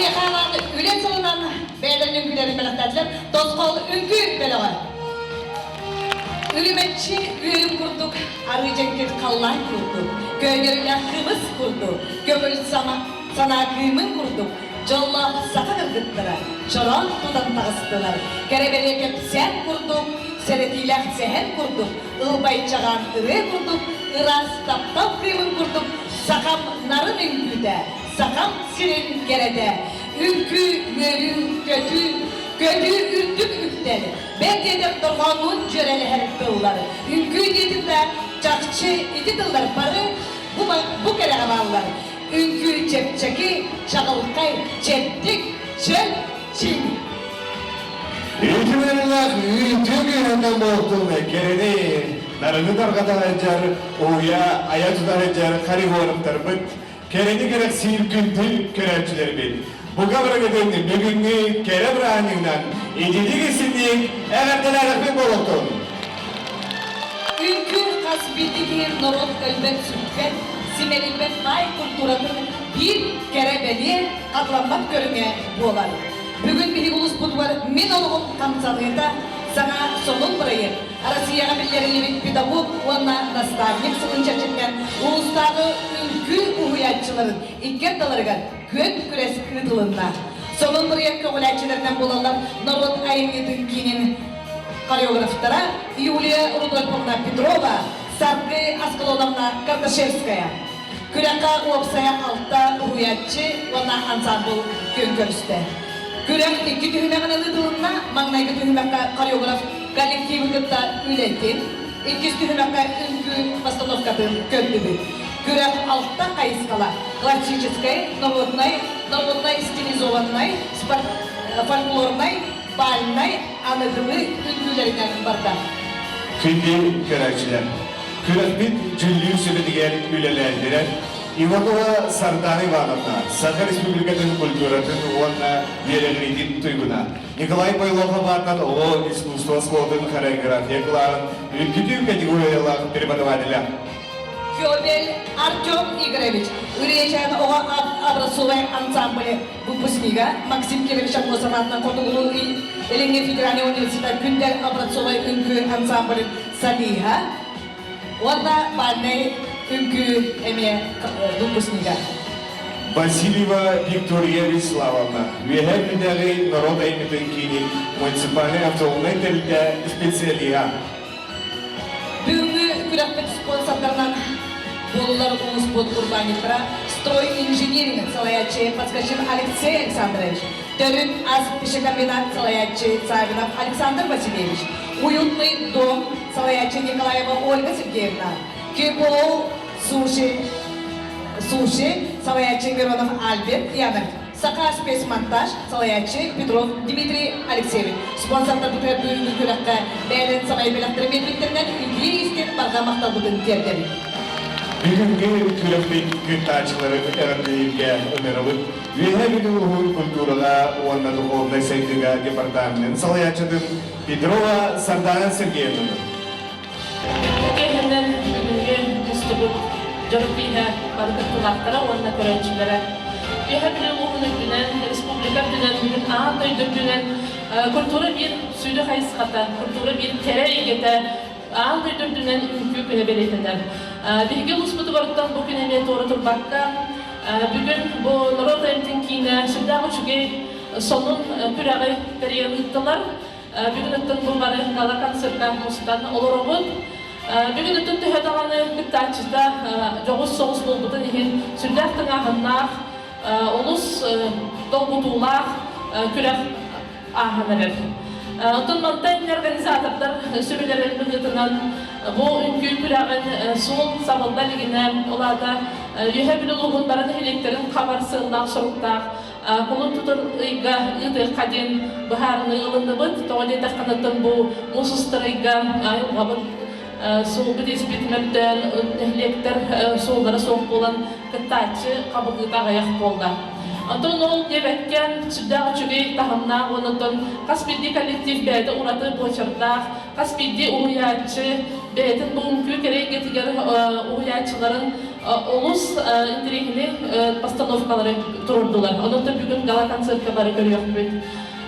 Ayakalan üle salınan beyden ünküleri belirtediler. Dostkol ünkü bele var. Ürümetçi üyüm kurduk, arıcakir kallar kurduk. Göğgörüyle kımız kurduk. Gömül sana kıyımın kurduk. Jolla saka kırgıttıra, çoran tutan tağıstılar. Kerebeli kep sen kurduk, seretiyle sehen kurduk. Ilbay çağan ırı kurduk, ıras tap kıyımın kurduk. Sakam narın ünküde, sakam sirin gerede. Ünkü, yörü, götü ürdük ükteli. Ben dedim durğanın cöreli her kılları. Ünkü dedim de çakçı iki kıllar barı, bu kere havalılar. Ünkü çepçeki, çakılkay, çeptik, çöp, çin. Eğitimlerler üyüntü yönünden boğduğum kereni, narını dargatan ecer, oya, aya tutan ecer, kari hoğruptar bıt, kereni gerek sirküntü kerençileri bil. Bu kabra gidendi, bugünü kere bırakınından, ecilik isindik, eğerdelerek boğduğum. Ünkü kasbidiki norot ölbet sürtken, simelibet bay kulturatın bir kere beni katlanmak görüne boğular. Bugün bir ulus budvar min oluğun kamsalıyında sana sonun burayı. Arasıyağı billerinin pedagog ona nastavnik sılınca çeken ulustağı ülkü uhuyatçıların ilker dalarıgan gök küres kırıtılığında. Sonun buraya köğülatçılarından bulanlar Narod Ayını'nın kinin koreograflara Yulia Rudolfovna Petrova, Sargı Askalonovna Kardashevskaya. Küraka Uopsaya altta uhuyatçı ona ansambl könkörüste. Kürek iki tühümeğin alıdığında Magnayga tühümeğe koreograf kolektivi kıtta ületin. İkiz tühümeğe ünkü pastanovkatın köntübü. Kürek altta kayıskala. Классической, народной стилизованной, folklorной, bальной anıdımı ünkülerinden barda. Kıymetli kerençiler, kürekbit cüllü söylediğer ülelendiren, Ivanova Sardani Ivanovna, Sakha Respublika'nın kültüratın ona verildiğin tuyguna, Nikolay Baylov'a'ndan o искусствословным хореографияларын ülkütü kategoriyalar преподавателя. Фёдел Артём Игоревич, Уречан Ова образцовый ансамбль выпускника, Максим Кириллович Амосоватна, Котугулу и Эленге федеральный университет Күндер образцовый үнкү ансамбль Салиха, Онда бальный үнкү эме выпускника. Васильева Виктория Вячеславовна, Вехельмидери народа имитынкини, муниципальный автономный телде специалия. Бүгүнкү күрөкпөт спонсорлорунан болулар улус бот урбанитра, строй инженеринг салаячы Подскочин Алексей Александрович, Төрүн аз пищекомбинат салаячы Савинов Александр Васильевич, Уютный дом салаячы Николаева Ольга Сергеевна, Кипол Суши салаячы Миронов Альберт Янович, Саха спецмонтаж салаячы Петров Дмитрий Алексеевич. Спонсордар бүтөр бүгүнкү күрөккө бээлен сабай белактыр медбектеринен үлгү барга мактал бүтүн тердери. Бүгүнкү kürekbit күттачылары эрдейге өнөрөбүт, Вехельмидер улугун культурага уанна духовный сайтыга департамент салаячыдын Петрова Сардана Сергеевна. Кехенден бүгүнкү мустубут жорупиха баргыттылактара уанна көрөнчүлөрө. Вехельмидер улугунун күнен, республика күнен, бүгүн аандай дүрдүнен культура bir сүйдө хайсыката, культура bir тере эгете, аандай дүрдүнен үнкү күнө беретендер. Биги улуспуту барыттан бу күнө эме тоору турбакка, бүгүн бу народ эмтин кийине сүйдагы чугей сонун күрагы периодыттылар. Бүгүн ыттын бу бары гала концертка мустан олоробут. Бүгүн ыттын төһөдаганы кыттачыда жогус соғус болбутун ихин сүйдактын агыннах, улус долбутуулах күрак аханарыр. Тонмантайын организатордар сөбелерін бұғытынан бұл үнкі күрағын сол сабылда лігінен олада үйе білі ұлғын барын электерін қабарсығынақ сұрықтақ құлын тұтыр ұйға ұйғы қаден бұхарыны ұлынды бұд, тоғале таққанатын бұл мұсыстыр ұйға айылға бұд сол бұд еспетіметтен электер солдары соқ болан күттачы қабылғыда ғаяқ болды. Антон ол дебеккен сүрдағы чүгей тағымнақ онытын Қаспидди коллектив бәйді ұраты бұлчырдақ, Қаспидди ұғыячы бәйдің бұғынкү керек етігер ұғыячыларын Олус интерегіне постановкалары тұрдылар. Онда бүгін гала концерткалары көрüyoruz.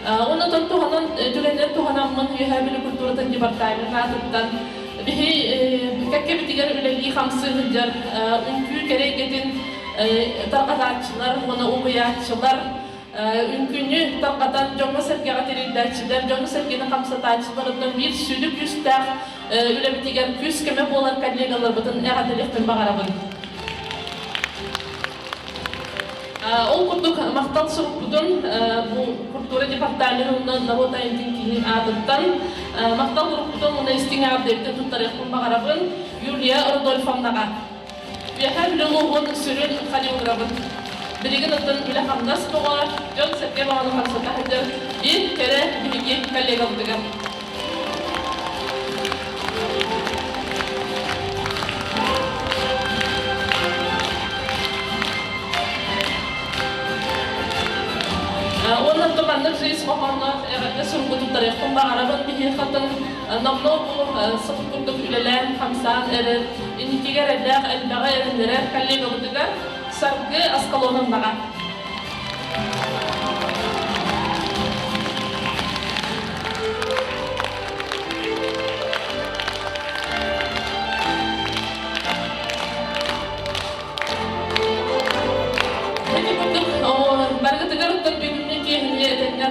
Онда туганан түгендер туганамын Үйәбілі культуратын департаментін атыптан. Бихи кәкке бітігер үләлі қамсы ғылдар, үнкі керекетін тарқататшылар, оны ұғыятшылар, үнкүні тарқатан жоңғы сәргеға терелдәтшілер, жоңғы сәргені қамсататшылар, одан бір сүлік үстәқ үлә бітігер күз кеме болар коллегалар бұтын әғателектен бағарабын. Ол күрдік мақтал сұруп бұдын культура департаментінің народайымдың кейінен адыттан мақтал сұруп бұдын оны істің ардепті тұттарықтың бағарабын Юлия Рудольфовнаға. Бияқа білі ұлғын сүрін қалиуғырабын. Бірігін ұттын үлі қамдас бұға, жон сәтке бағаны қамсата әдір, бір кәрі бірге коллегалдыға. Onun tumanlık reis bakanlar evde sürgütü tarafından bağırabın bir katın namlu bu sıfır kurduk ülelen hamsan eret intiger edler elbağa erindiler kallega budugar sargı askalonun bağa.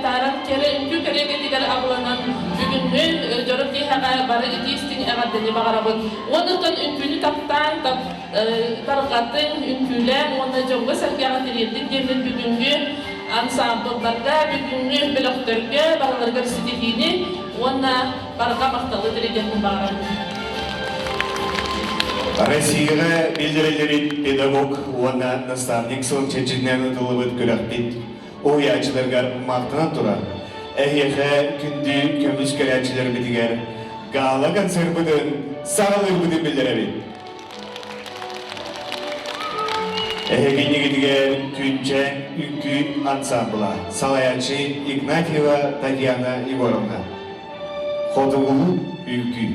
Taran kere ünkü kerege diğer ablanan bugünün joruk diğer bara itistin eğerdeni bağırabın. Ondan ünkünü taptan tap tarqatın ünküler onda jonga sergiyaga tirildik demin bugünkü ansambıllarda bugünkü bloktörge bağlarga sidihini onda barga maqtalı tirildik bağırabın. Россияға билдирелерин педагог, ona наставник сон чечиннен утулубут көрөкпит. Oyacılarga maqtana tura. Ehyehe kündü kömüş kerячилер битигер. Gala konsertbudun sağılır budun bildirebi. Ehegini gidiger Künçe Ükü ansambla. Salayaçı Ignatьева Татьяна Егоровна. Ходугulu Ükü.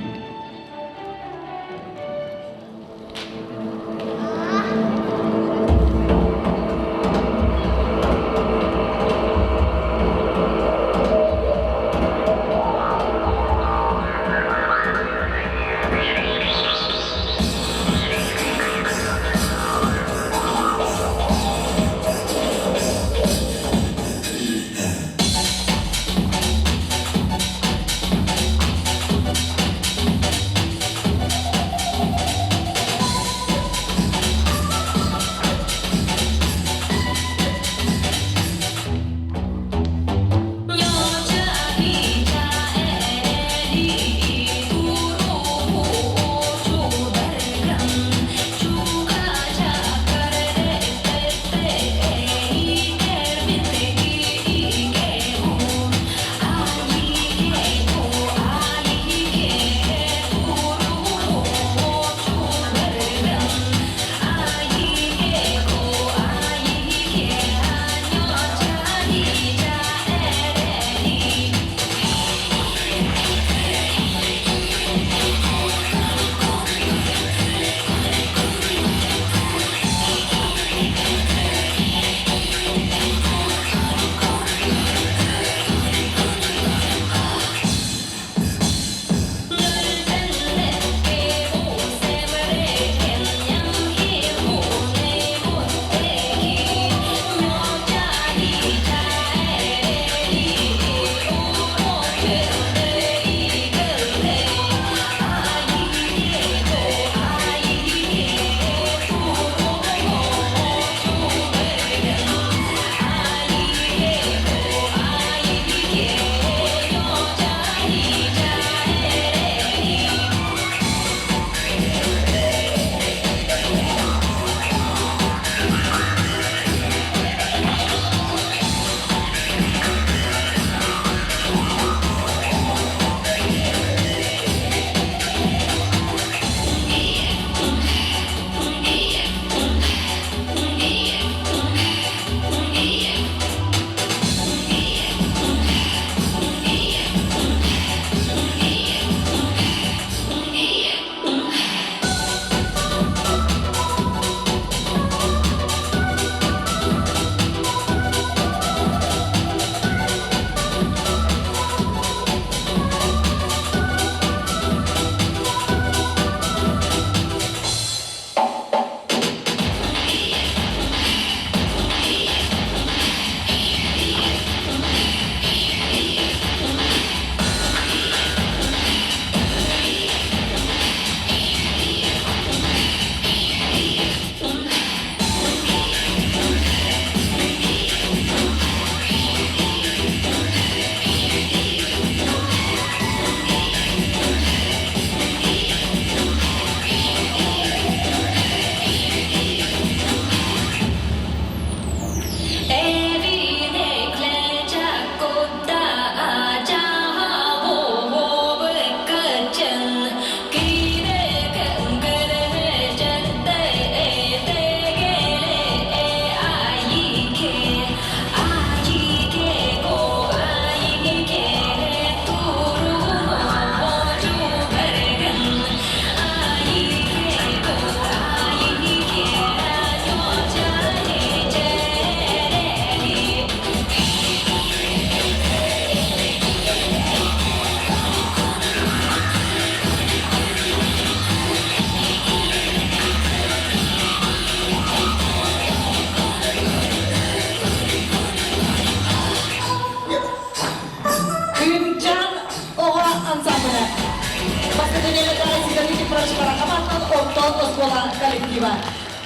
Академия Гарантии Прошпарахаматан Оттон Оскола коллектива.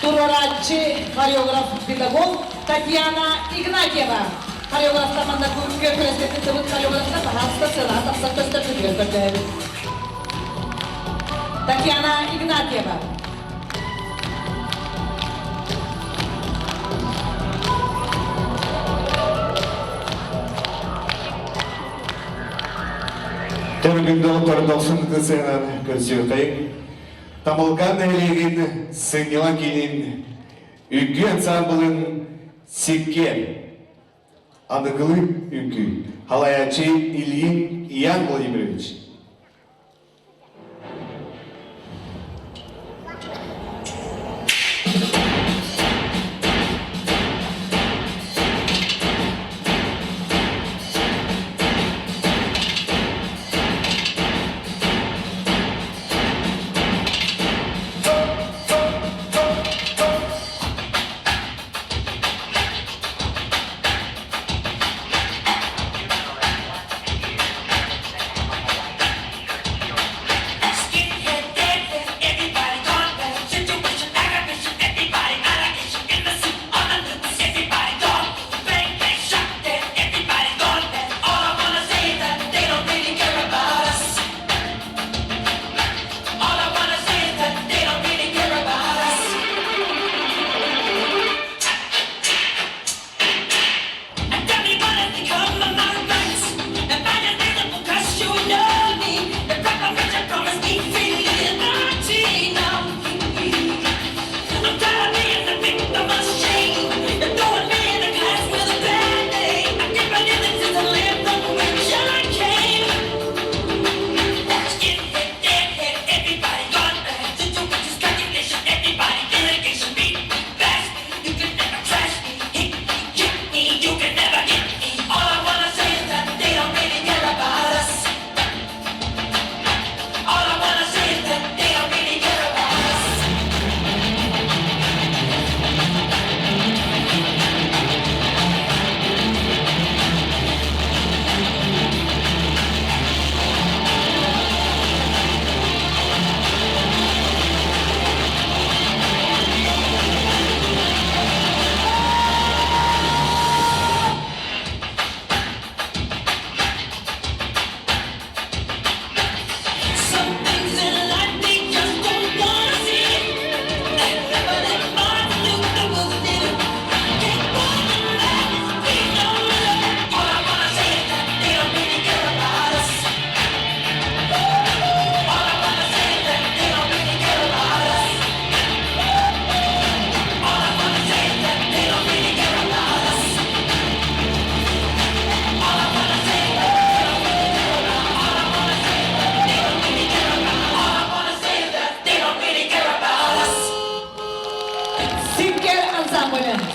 Турорадчи, хореограф-педагог Татьяна Игнатьева. Хореограф команда Геркулес зовут хореографна, пожалуйста, цена, там соответственно придет. Татьяна Игнатьева. Төргүндө отурдоксун кысынан көрсөтөйүн. Тамылган элегин сыңнылан кийин үгү ансамблын сиккен аныгылы үгү халаячы Ильин Ян Владимирович.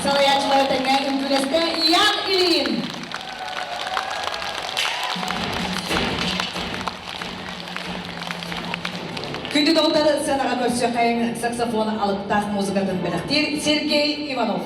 Салаячылар тәңгән үмкүнесте Ян Ильин. Күнді доғыттары сценаға көрсі қайын саксофоны алып тақ музыкатын біліктер Сергей Иванов.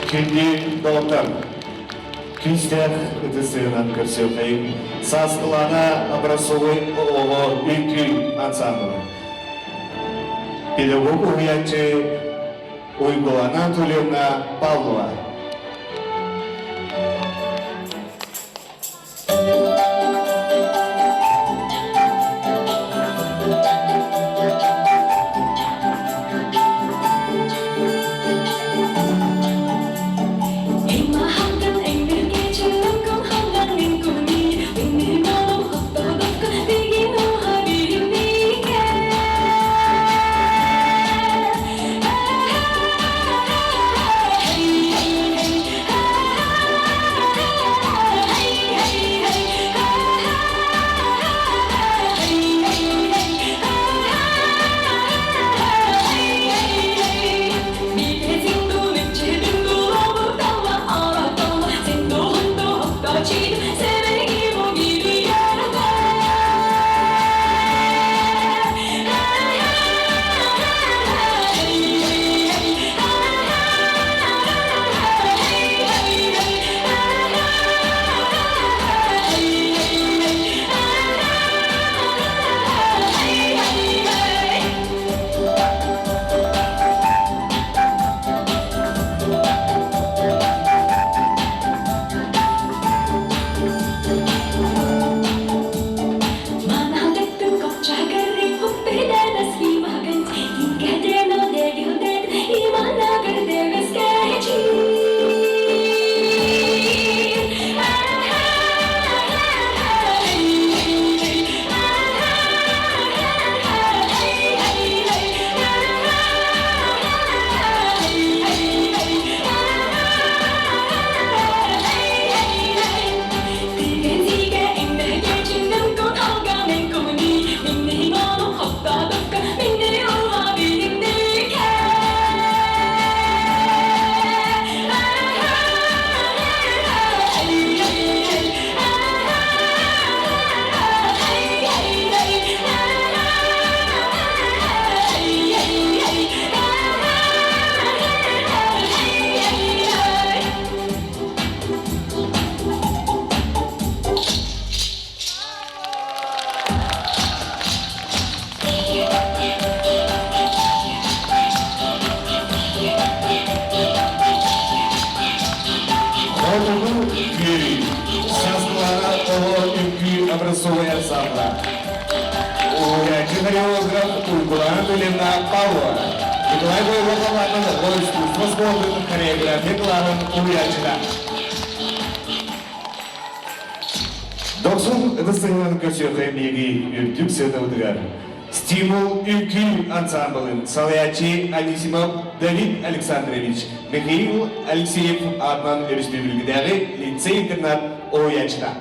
Kendi doktor. Кистях ыдысынан көрсөкейин саскылана образцовой ООО «Үкү» ансамблы. Педагог уянчы Уйгула Анатольевна Павлова. Образцовый ансамбль. Хореограф Уйгула Анатольевна Павлова. Николай Войлов искусство смотрит хореография главным уячина. Доксун ыдысыңын көсөкөй меги үртүк сөтөдүгөр. Стимул Үкү ансамблын Салаячи Анисимов Давид Александрович, Михаил Алексеев атынан республикадагы лицей-интернат уячина.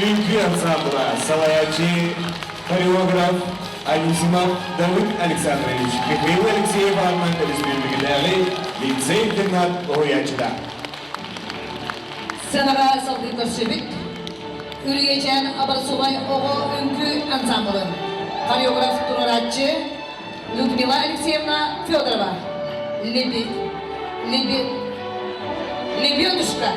Любви ансамбля «Салаячи», хореограф Анисимов Давид Александрович, Михаил Алексеев Арман Республикадагы лицей-интернат Оячыда. Сценаға салды көрсөбүт, Үргечен Абарсулай Ого Үңкү ансамблы. Хореограф Тураратчы Людмила Алексеевна Федорова. Лебедушка.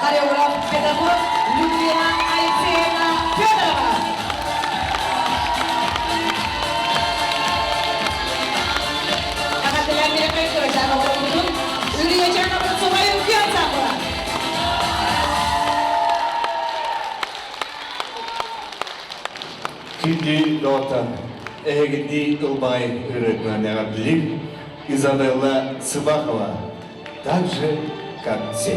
Хореограф, педагог Людмила Алексеевна Федорова. Dengan mereka kerjaan orang itu, Uriya jangan bersumai ukian sama. Kindi Lotan, Egindi Ilbay öğretmenler Bilim, Изабелла Цыбахова, так же, как все.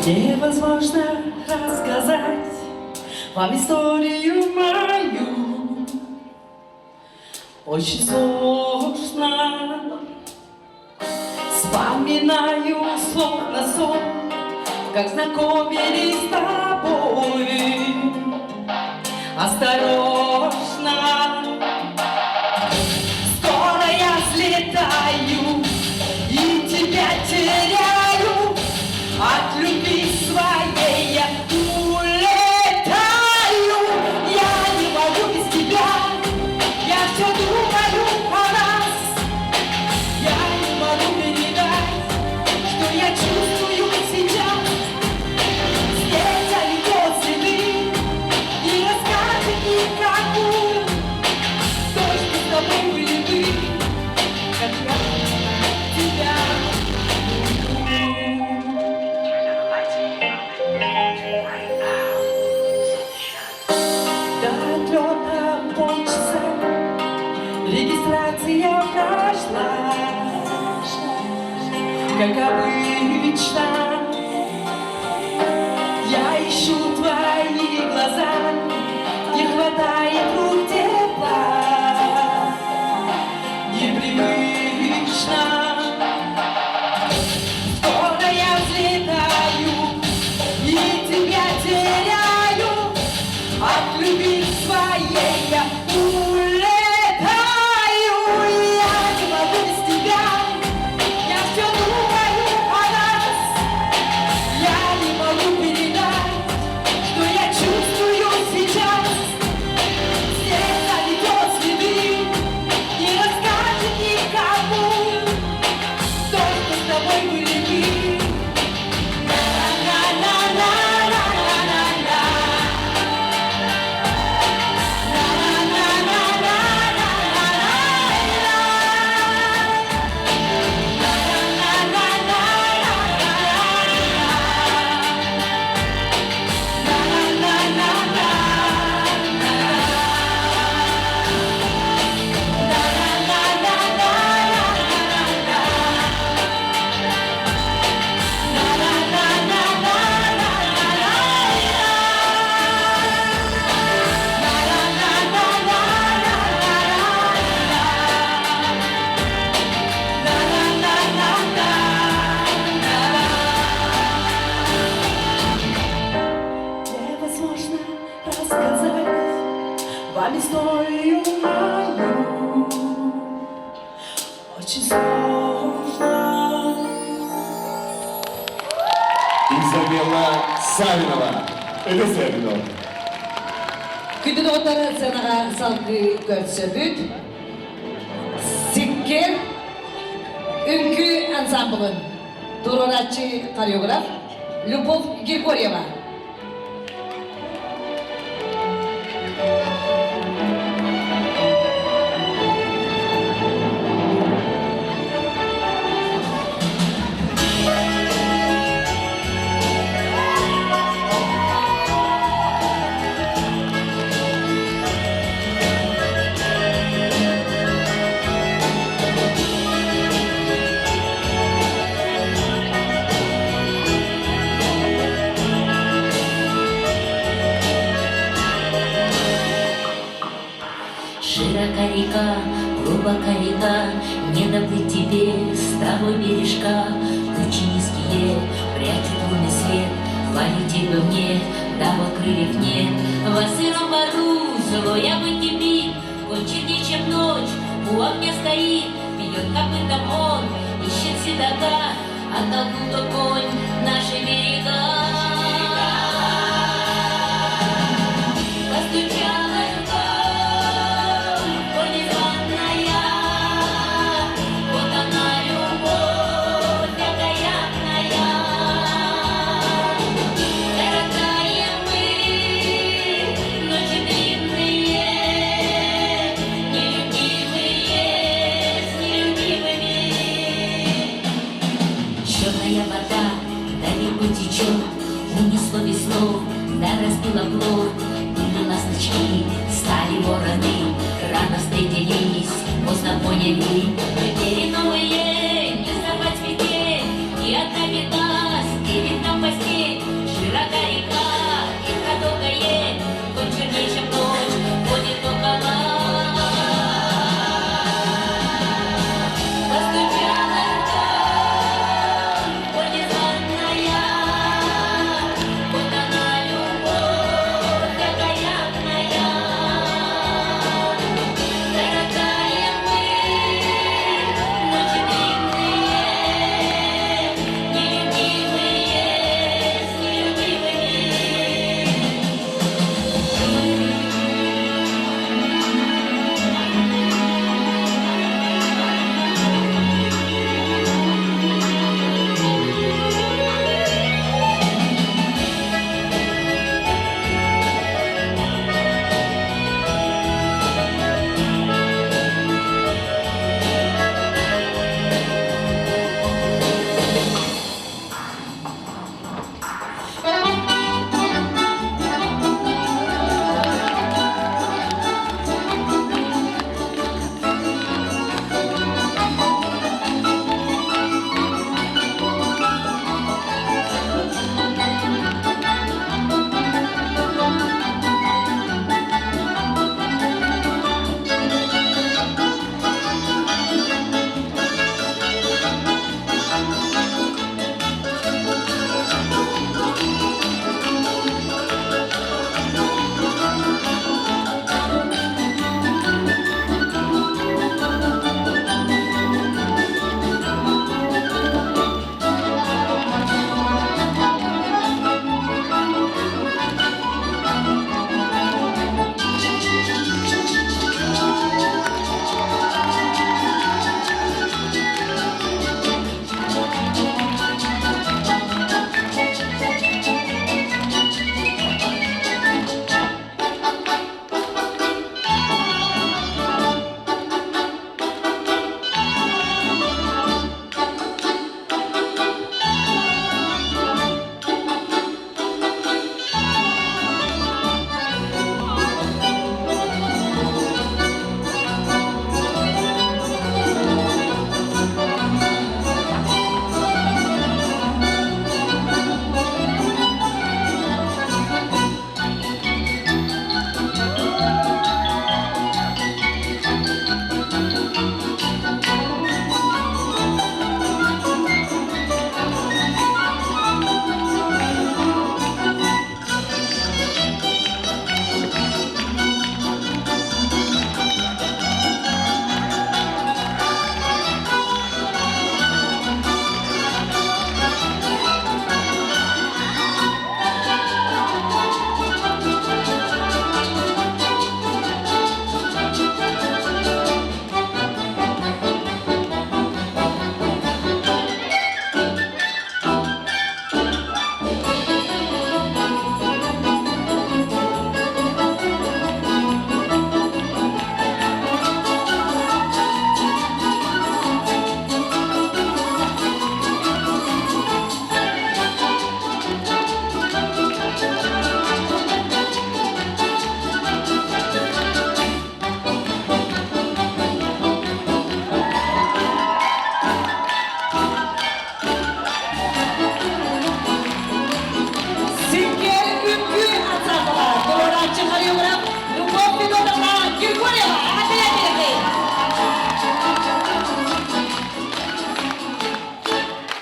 Невозможно рассказать вам историю мою. Очень сложно. Вспоминаю словно сон, как знакомились с тобой. Осторожно, скоро я взлетаю и тебя теряю. От любви своей я улетаю. Я не могу без тебя. Я все думаю о нас. Я не могу передать, что я чувствую сейчас. Здесь далеко следы и рассказы никакой. Только с тобой были вы, как я тебя. Регистрация прошла, как обычно. Я ищу твои глаза, не хватает рук тепла, непривычно. Скоро я взлетаю и тебя теряю. часов. Изабелла Савинова. Это Савинова. Күнді отары сценаға салғы көрсөбүт. Сиккер үңкү ансамблын. Туроратчы хореограф Любовь Григорьева. Широка река, глубока река, не доплыть тебе с того бережка. Тучи низкие прячут лунный свет, полететь бы мне, да вот крыльев нет. Во сыром бару злой быть кипит, кончит ничем ночь, у огня стоит, бьет копытом он, ищет седока, оттолкнул то конь наши берега. Постучала унесло весну, да разбила плод, были ласточки, стали вороны, рано встретились, поздно поняли, теперь новые, не забыть цветет, и одна беда, стелит нам постель, широка река, и долгое, конь черней, чем ночь, ходит около.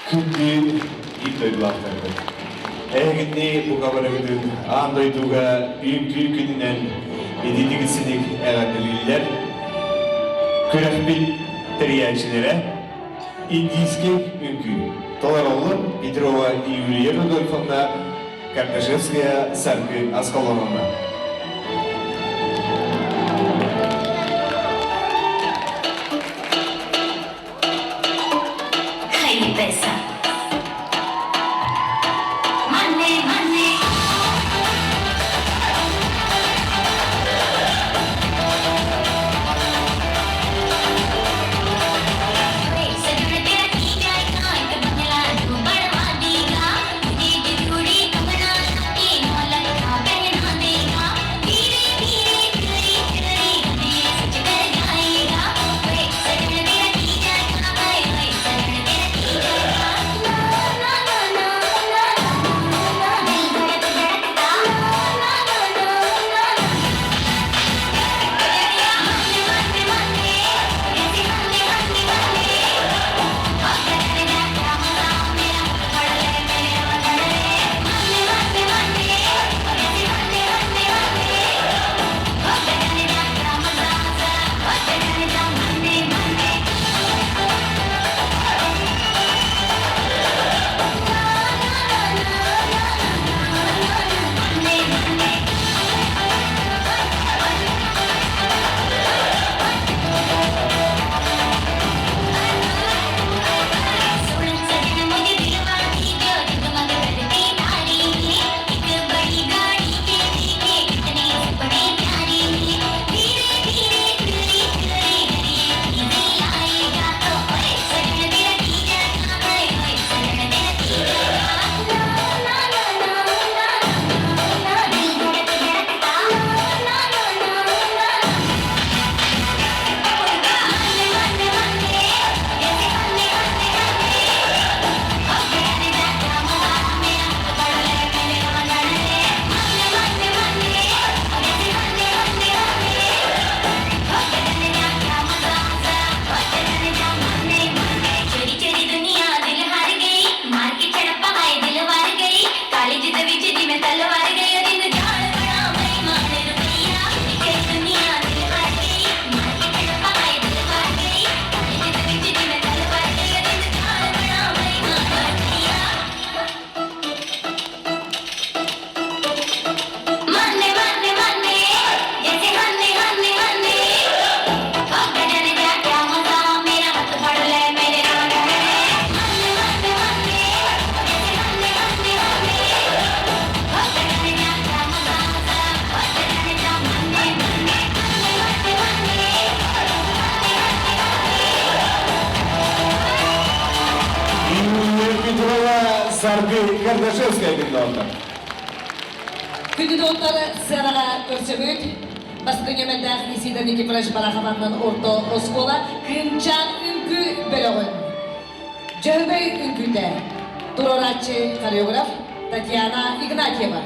Күнді итойлақтарды. Әгінне бұқабарығыдың андойдуға үйінкі күнінен едедігісінік әғатылылар, көрәқпен тіриячілері, индийский үнкі. Толаролы Петрова Юлия Рудольфовна, Карташевская Саркы Аскалоновна. Хайди песа. Манне, манне. सजना तेरा की जाएगा एक बंगला तू बढ़वा देगा तुझे जरूरी कमरा के मौलक का पहना देगा धीरे धीरे चुरी चुरी हमें सच कर जाएगा वे सजना तेरा की जाएगा वे सजना तेरा की जाएगा ना ना ना ना ना ना दिल धड़क धड़कता ना ना ना ना मन्ने मन्ने मन्ने ऐसे मन्ने मन्ने मन्ने Петрова Саркы Карташевская күнді Күнді оттары сыраға көрсөбөт, басқы нөмендәқ Исидан Никифорович Барахаманның орто оскола Кымчан үнкі бөлігін. Жөбөй үнкүдә туроратчы хореограф Татьяна Игнатьева.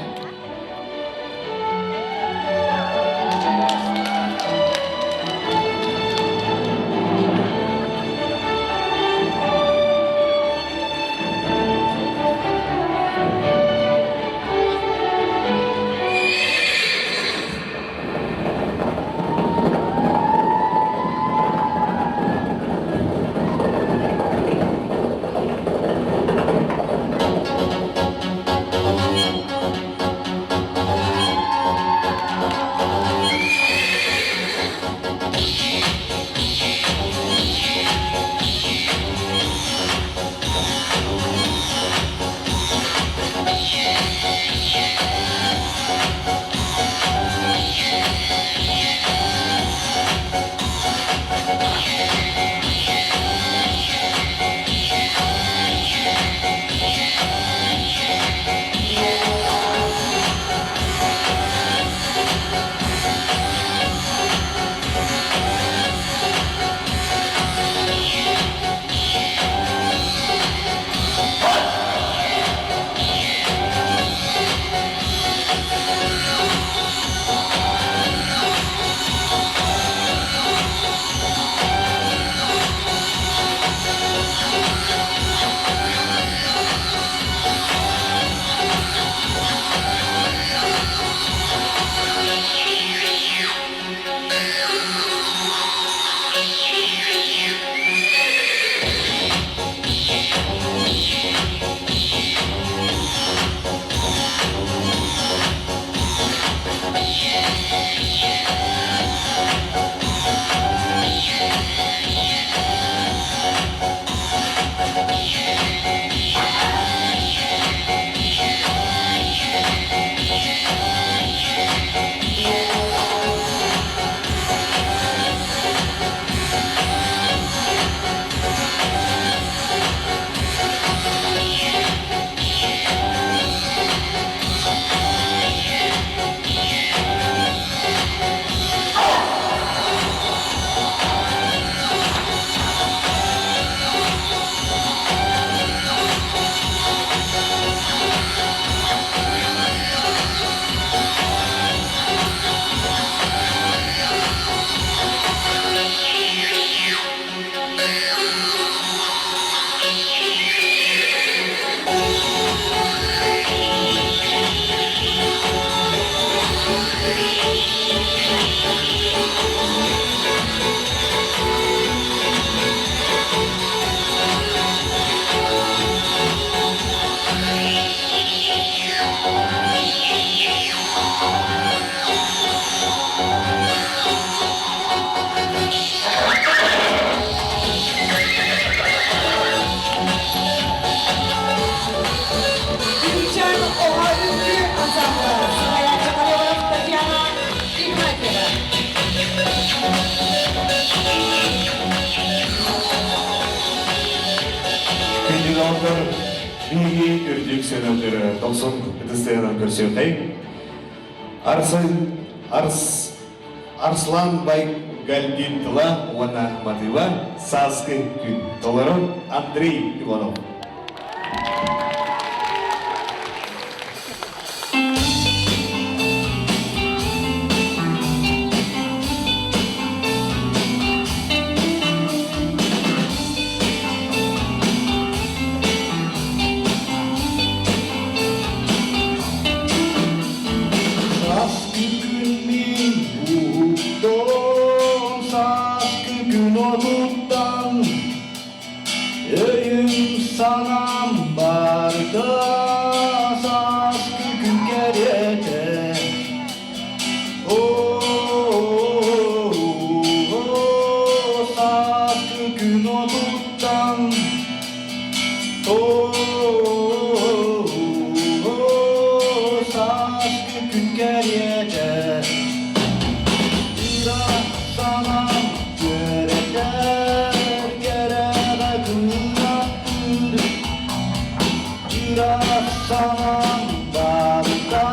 Doktor Bilgi Ürcük Senatörü 90 Edester'dan görüşürüz. Arslan Bay Galgintla Wana Matiwa Saske Gün Tolaron Andrei Ivanov. Sanam barda saskı gün gerete saskı gün oluktan saskı gün gerete sanam gereter gerere günahtır sanam barda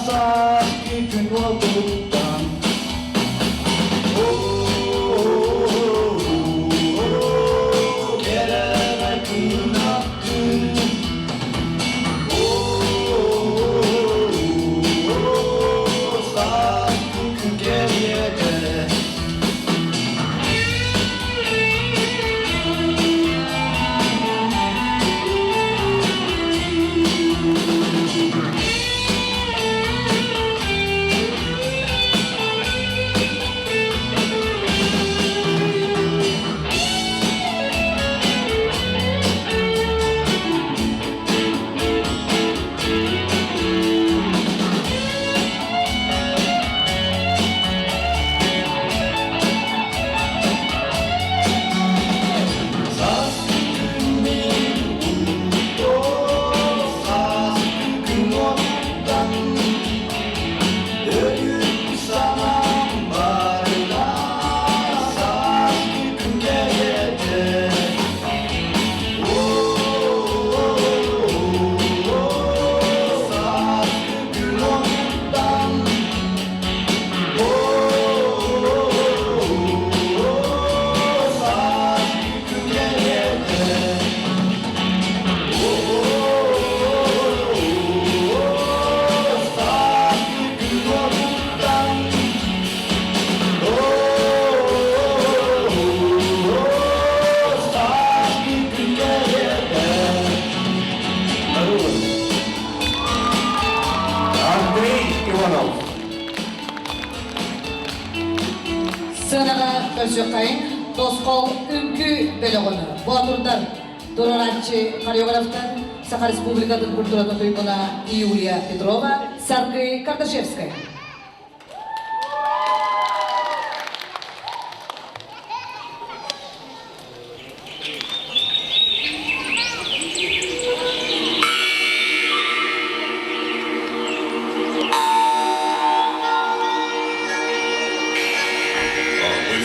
saskı gün oluktan gerere günahtır saskı gün geriyede Andrei Ivanov. Sığınağa Özjökayın, Doskol Ünkü Bölüğünü, Boğatır'dan, Dororatçı koreograftan, Saha Respublika'nın Kulturatı Tuymuna Yulia Petrova, Sarkı Kardashevskaya.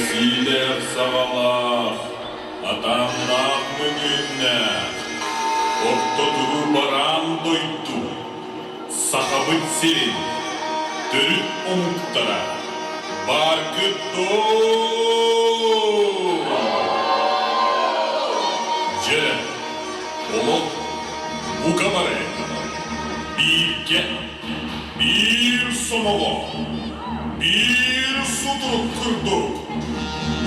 Сидер савалах, атамнах мүгінне, Оқтоту барам дойту, сақабыт селин, түріп ұмықтара, бар күтті. Жері, олық, бұқа барай, бірге, bir somolo, bir suturup kırdık.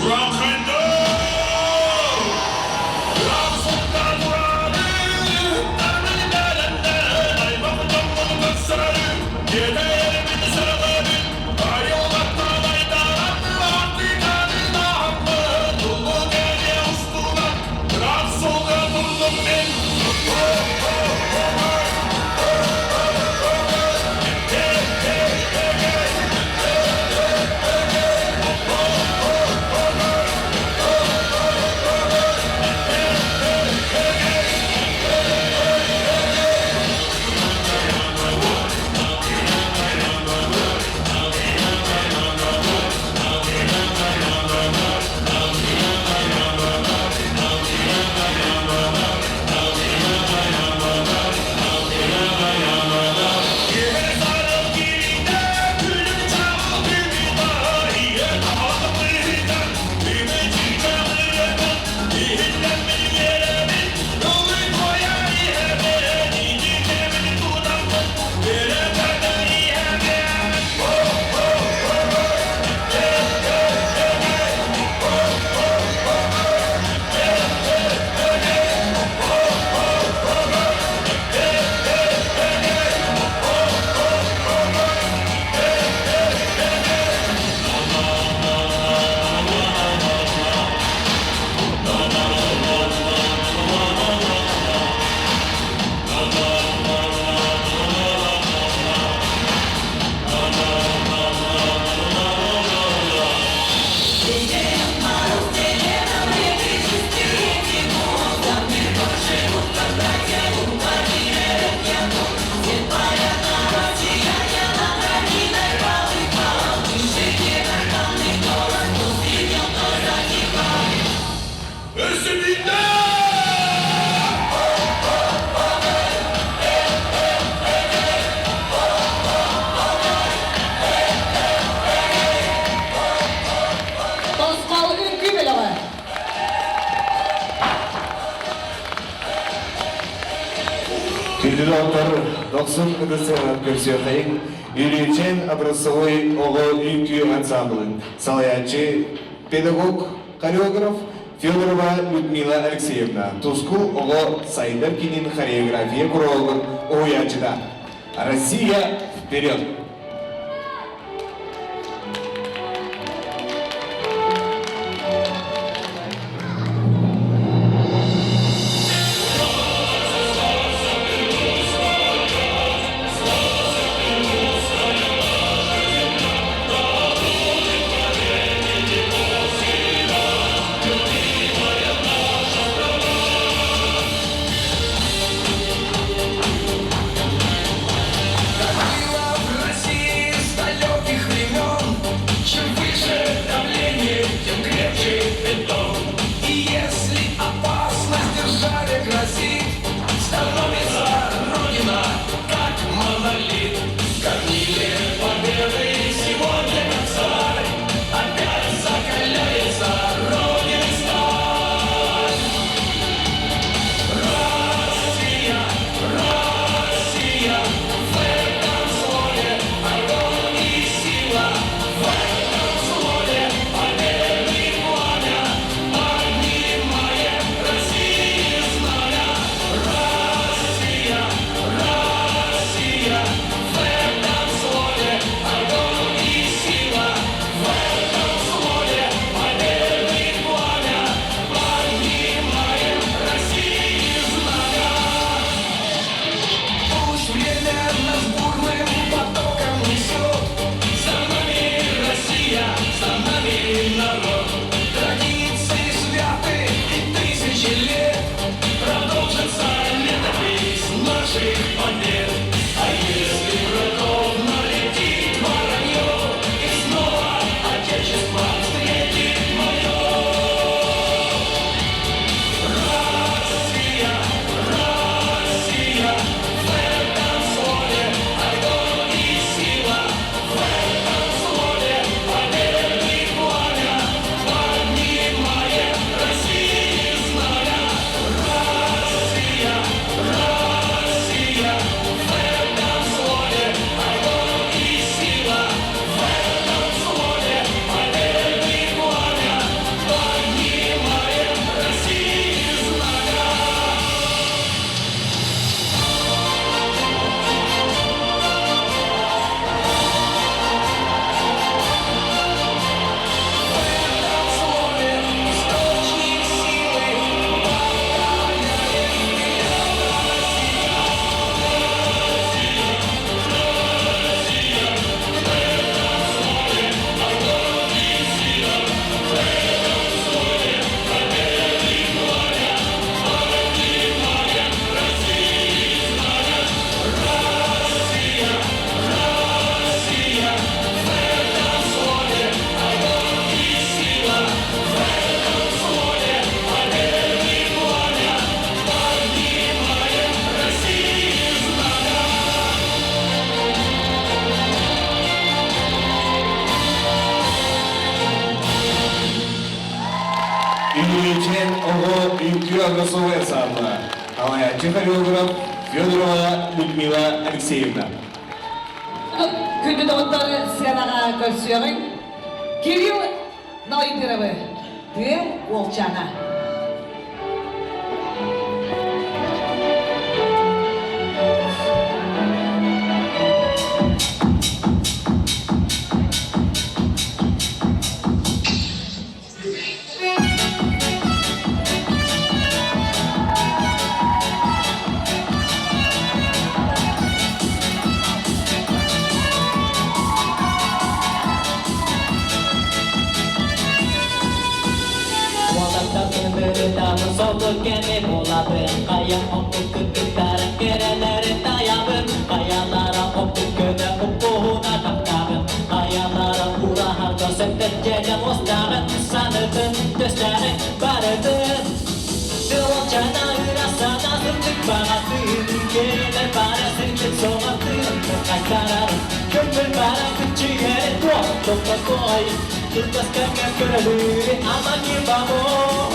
Burak Haydar! Burak Sultan Burak'ı, darbeyi derende, aymak utanmalı katsararı, yemeğini sarıları, ayrılmaktan aydarandı, artık adına hakkı, dolu geriye ustular, Burak Sultan durdum ben. Күді доктор 90 ыдысынан көрсөйін үйречен образцовой оғы үйкі ансамблын салаячы педагог, хореограф Федорова Людмила Алексеевна Тускул оғы Сайдар Кинин хореография куролын оячыда. Россия вперед! В России с далеких времен, чем выше давление, тем крепче бетон. И если опасность державе грозит, становится Родина как монолит. Кормили победы сегодня как царь, опять закаляется Родина сталь. Россия, Россия, в этом слове огонь и сила, в этом слове победный пламя, поднимаем России знамя. Россия, Россия, в этом слове огонь и сила, в этом слове победный пламя, поднимаем России знамя. Пусть время нас бурным потоком несет, за нами Россия, за нами народ. Традиции святы и тысячи лет, продолжится летопись наших побед. А если врагов налетит воронье, и снова Отечество встретит мое. Россия, Россия, в этом слове огонь и сила, в этом слове победный пламя, поднимаем России знамя. Россия, Россия, в этом слове огонь и сила, в этом слове победный пламя, поднимаем России знамя. В этом слове источник силы, Үйречен оғы үйкі образцовой ансамблы салаячы хореограф Федорова Людмила Алексеевна. Күді доктор сыянаға көрсөйін Кирилл Нойдыровы Дүе Олчана. Damın soldu gemi buladın Kaya opuk kıkıkların kerelerin dayabın Kayalara opuk köne upuğuna taktağın Kayalara uraharda septetceden ostağın Sanırdın gösterin barırdın Olcana ırasana zırtık bağatın Gelir bana sırkın soğatın Kaçlararım kömür bana kıçı yeri Topla koy Kırtas kanka körelüğü ama ki baboy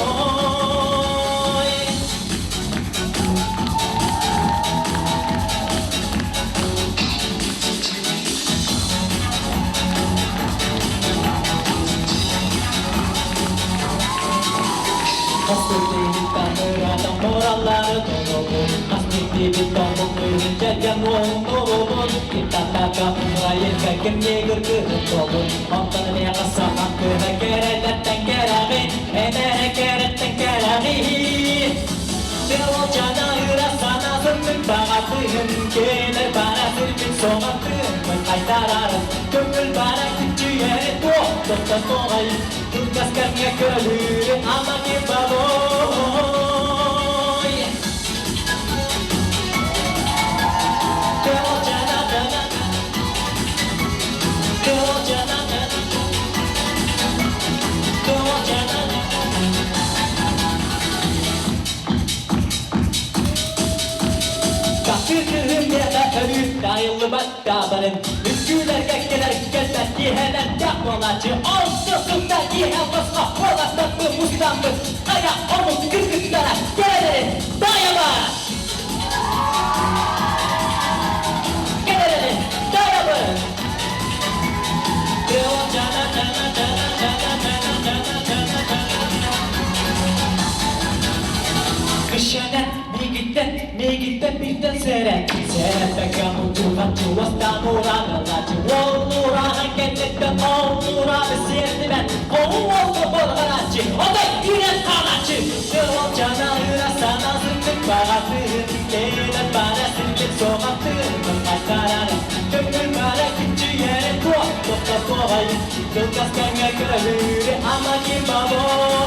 moralları dolu Kasmetli bir tombul ürüncerken oğlum İttataka umrayırka kimye gırgırın dolu Ondan ne kasa hakkına keredetten kerami Enere keretten kerami Devo cana hıra sana zırtık bağatın Gelir bana zırtık soğatın Ben kaytararım Gönül bana küçüğe Dokta soğayım Durgas karnya kölür Ama ki baboy Devo cana dana Devo cana dana Devo cana dana Kaptırırım ya da ölür Dayılı baktabarım Üskülerge gelir gözler Dihelen yakmalacı Olsuzlukta dihen basma Polastan mı mustan mı Aya omuz kırkıklara Gelelim dayama Gelelim dayama Devo cana cana cana cana cana cana cana cana Kışanen Migitten birden seren peka mutuhan çuvastan uğranalaçı Ol uğranan kennetten ol uğranı siyerdi ben Oğul oldu bolgaraçı O da yüren kalaçı Devam cana hıra sana zırtık bağatın Gelen bana sirket soğatın Kaytararım Gönül bana küçü yere tuğ Dokta soğayım Dılgas kenge kölürü Ama kim baboy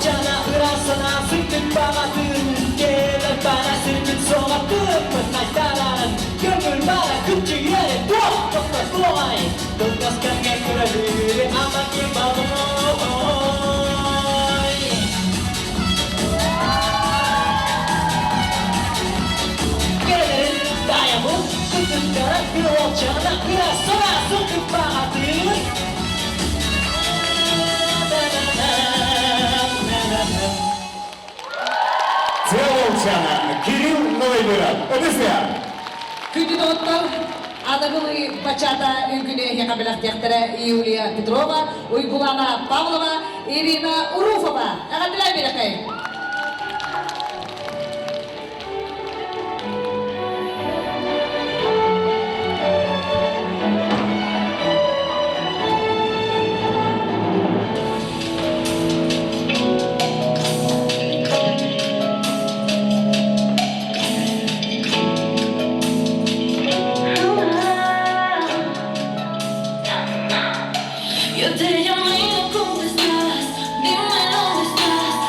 Cana ırasına sıktık bağatın Gelir bana sırtık soğatın Kaytararım Gönül bana küçü yere Doğa dokta soğay Dılgas kenge kürelür Ama kim baboy Gelelim dayamı Sıktıklara bir olacağına ırasına sıktık bağatın Целовчана, Кирилл Новойгород. Ödesya. Күнді доттар, анығылы бачата үңгіне яқабылақ тектірі Юлия Петрова, Уйгулана Павлова, Ирина Уруфова. Әғадылай берекей. Yo te llamé, ¿cómo estás? Dime dónde estás.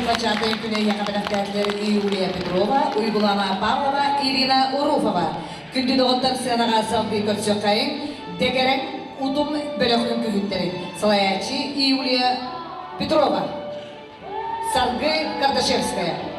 Bachata Güney Yakabedaklerleri Yulia Petrova, Uygulama Pavlova, Irina Urufova. Kündü doğutlar sığınağa saldığı kötsökayın, tegerek udum bölökün kühütleri. Salayaçı Yulia Petrova. Salgı Kardashevskaya.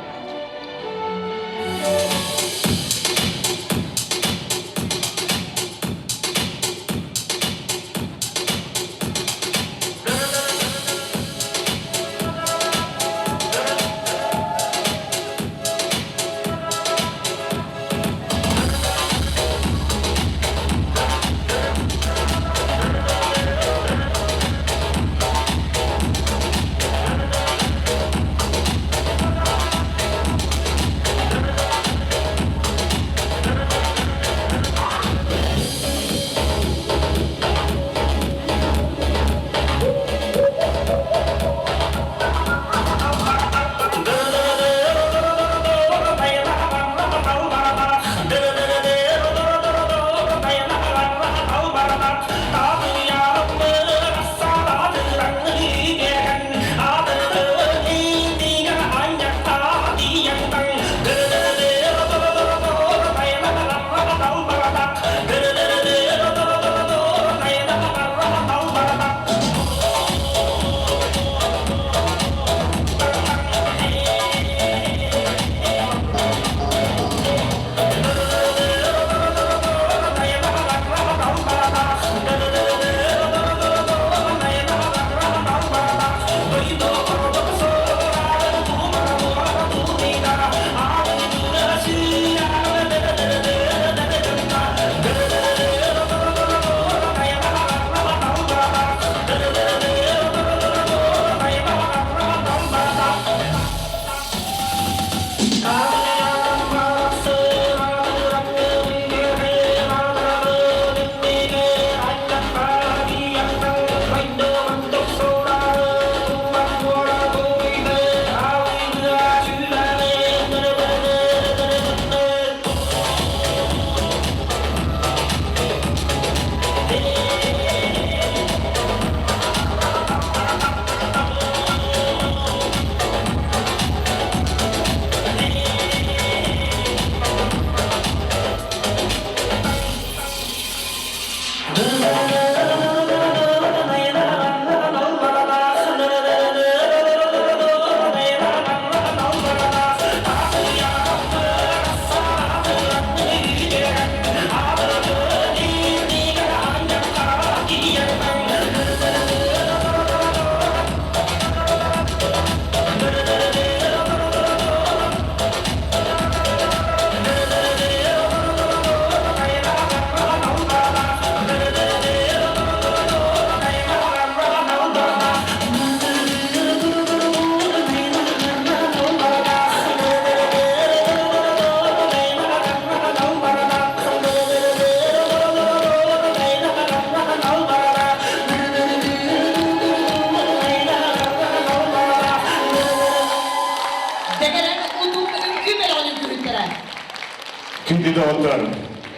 Kündü doğutlar,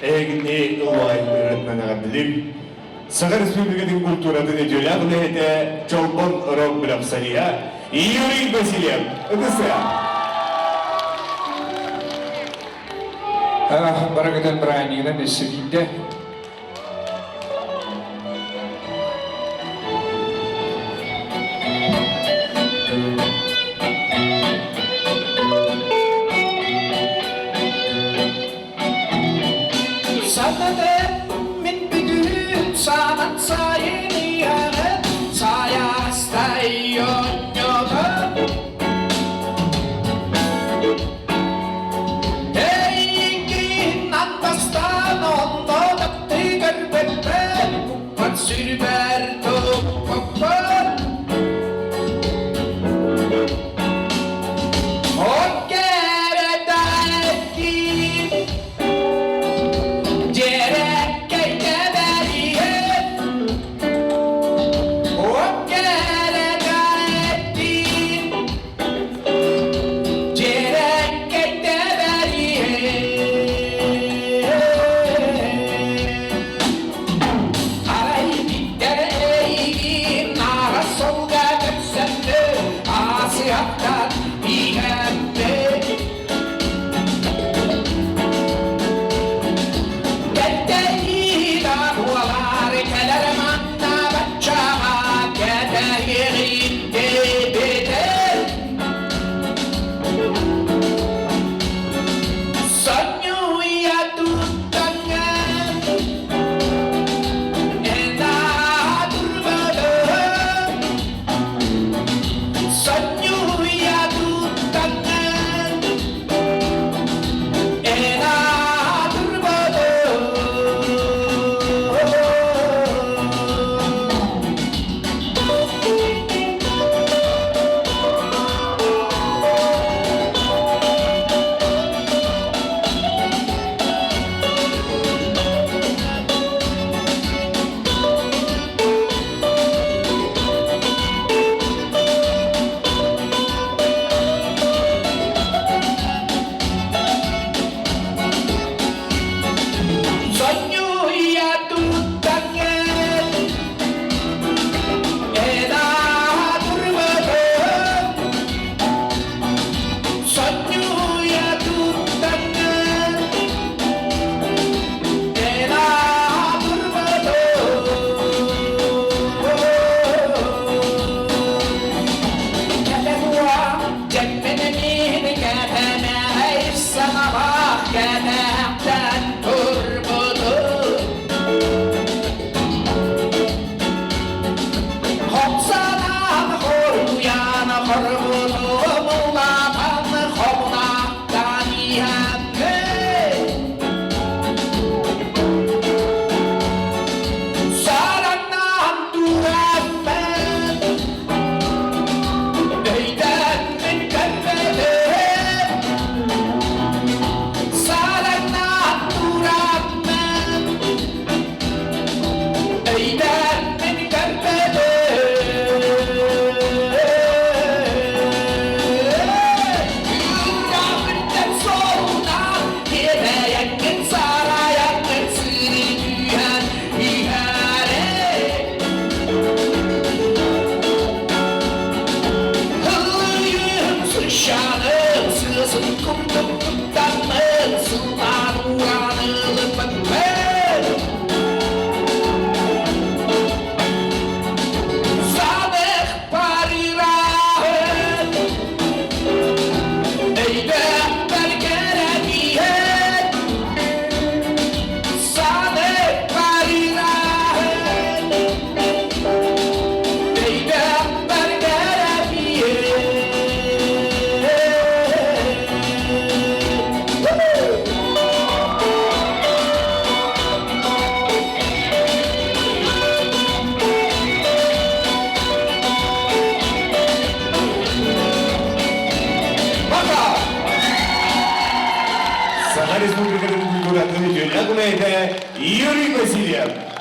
eğini ılvay öğretmene bilir. Sağa Respublika'nın kulturatını jölağını hete çolpon rock bıraksaniya, Yuri Vasilyev, ödüsü. Барагдан Брайанигдан эсигинде Sanaten min bidüt saman sayini yaret sayastayon yotam Eikin antastan ondo da Saha Respublika'nın duygulandığını Dünya Güney'de Yuri Vasilyev.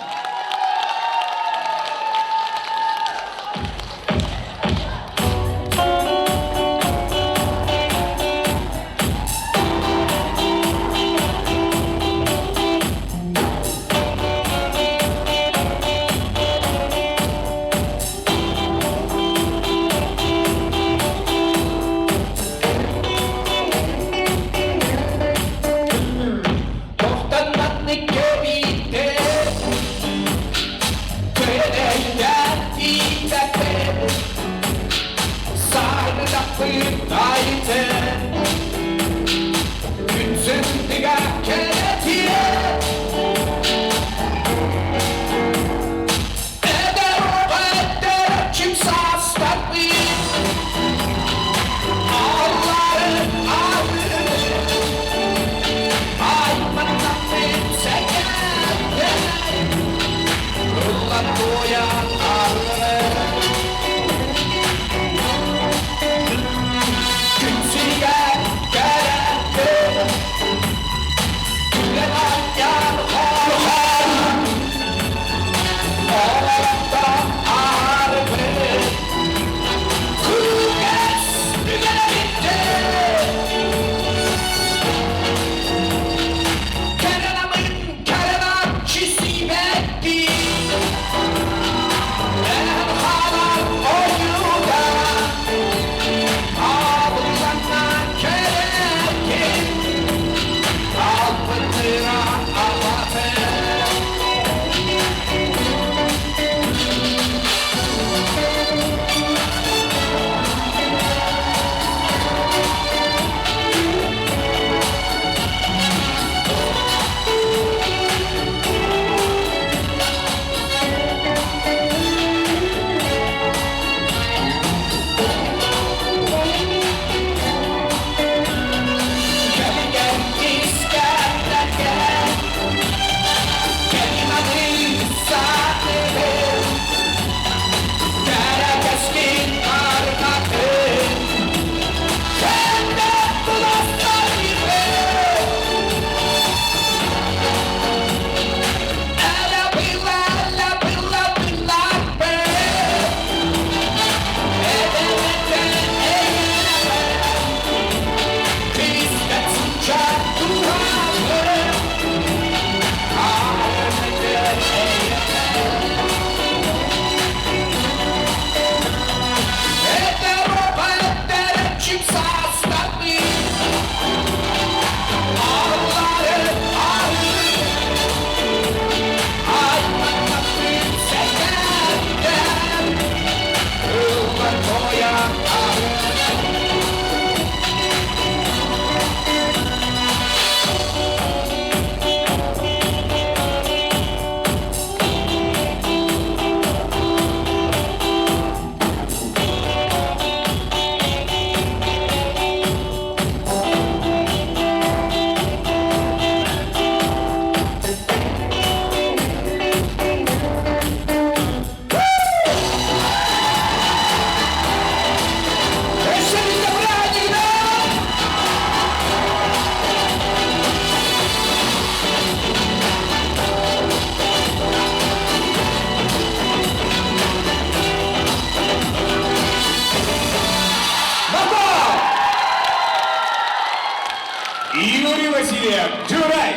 William Juray.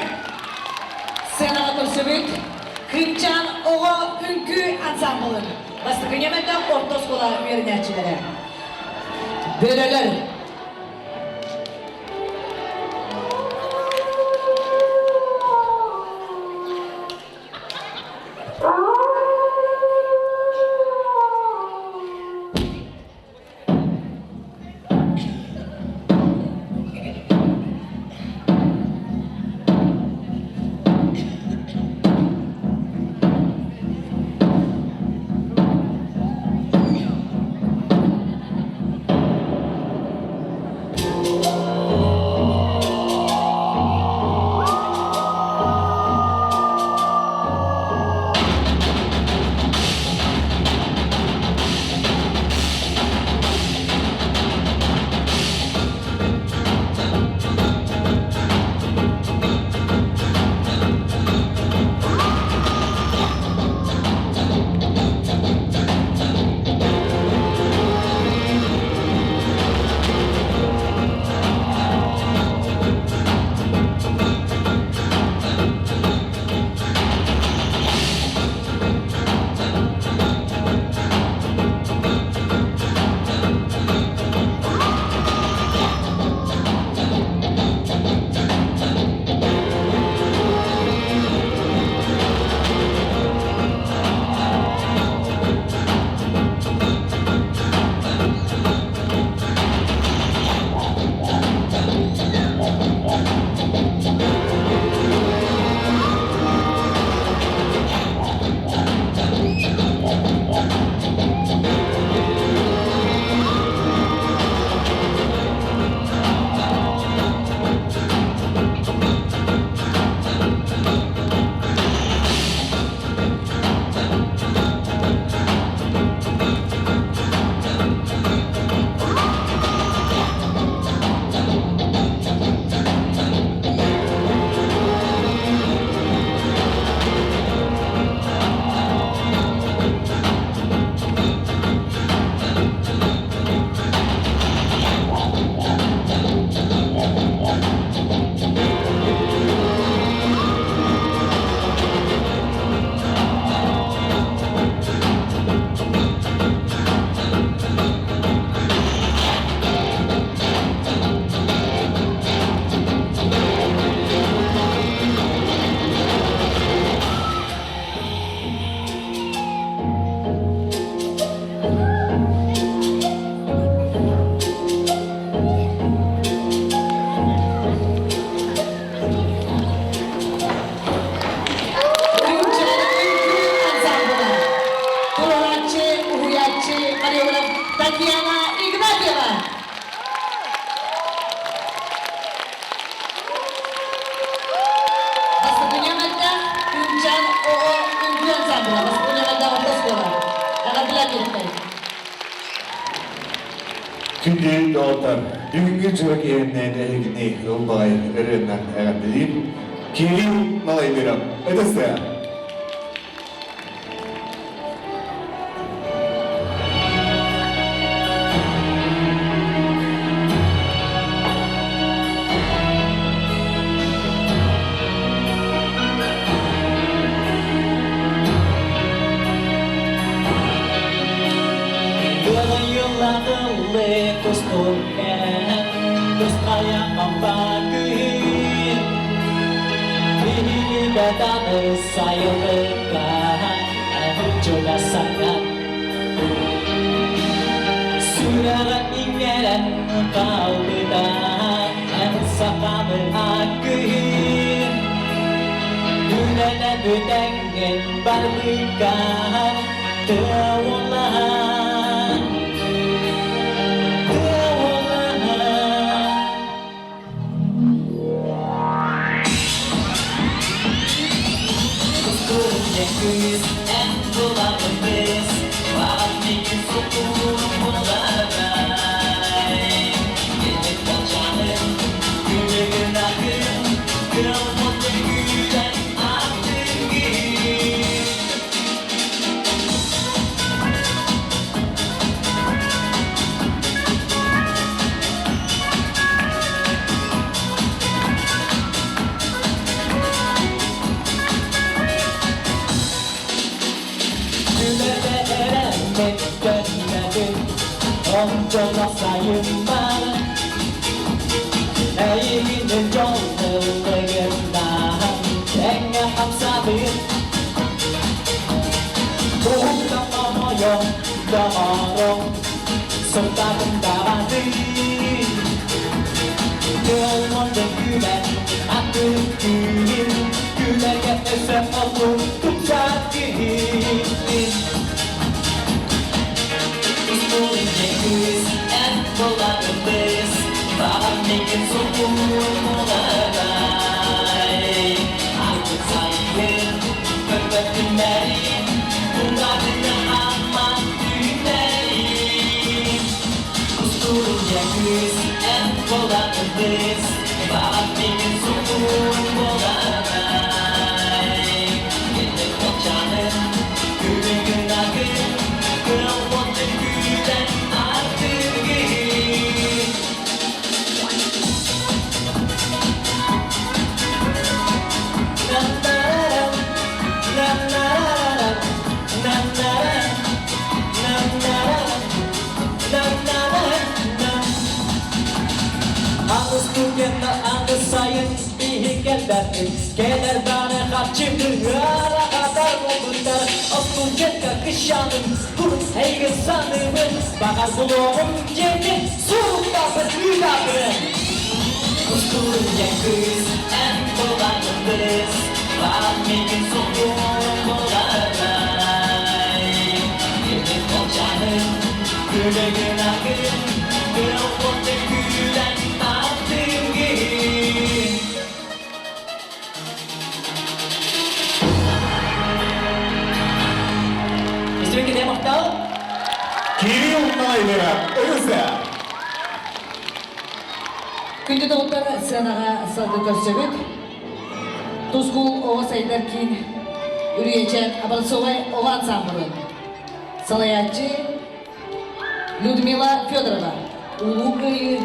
Senaga Körsöbüt, Kırımcan Oğa Ünkü Ansambılın. Bastıkın Yemen'den Orta Skola öğrenicileri. Böreler. Tatiana Ignatieva. Bastıkın Yemen'den Kırımcan Oğa Ünkü Ansambılı. Bastıkın Yemen'den Orta Skola. Ağadılar birlikte. Çünkü doğrudan dünkü çocuk yerine de gitmeyi yolbay öğrenen eğlendiğim Kirin Malaybiram. Ödeste. Lejos corren los kayak membagiin Ibatan saya lekat Juga sangat Surat ingatan kau berikan Saka berakhir Bulan dan dengan balikan Terwalah and pull out the face while making fool for the night. Give it a challenge, you're not good. Girl, what the good and I'm thinking. Onca sayılmaz Eğinin yollarından Enge hamsabir Tuhtamayo Damaro Serta kendaradı Kılmanın gülen Aku gülen Gülen esem olur Tutsakin Üstünce güz En dolarımız Bağımlıkın soğuğun olalay Artık sayın Kırmızı günlerin Bunlarını aman günlerin Üstünce güz En dolarımız Bağımlıkın soğuğun olalay Yine koçanın Gülü günahın Kırılmadın gülen artık Anız bugünde anız sayın ihkellerdir Gelir bana kaçıdır Ara kadar olurlar Okul cekka kışanın Kurun heyge sanımın Bakar buluğum yeni Soğuktasın üyabın Usturunca kız En dolanındırız Bağımlıkın soğuğun olalay Yeni koçanın Güle günahın Kırılmadın gülen artık İstiyor ki ne muhtal? Kiri unlaydıra, ırıza. Күнді доғыттар сынаға сады көрсөбүт. Тускул оғыз айдар кейін үрейечен Абалсовай оған самбырын. Салаятчы Людмила Федорова. Улу көйі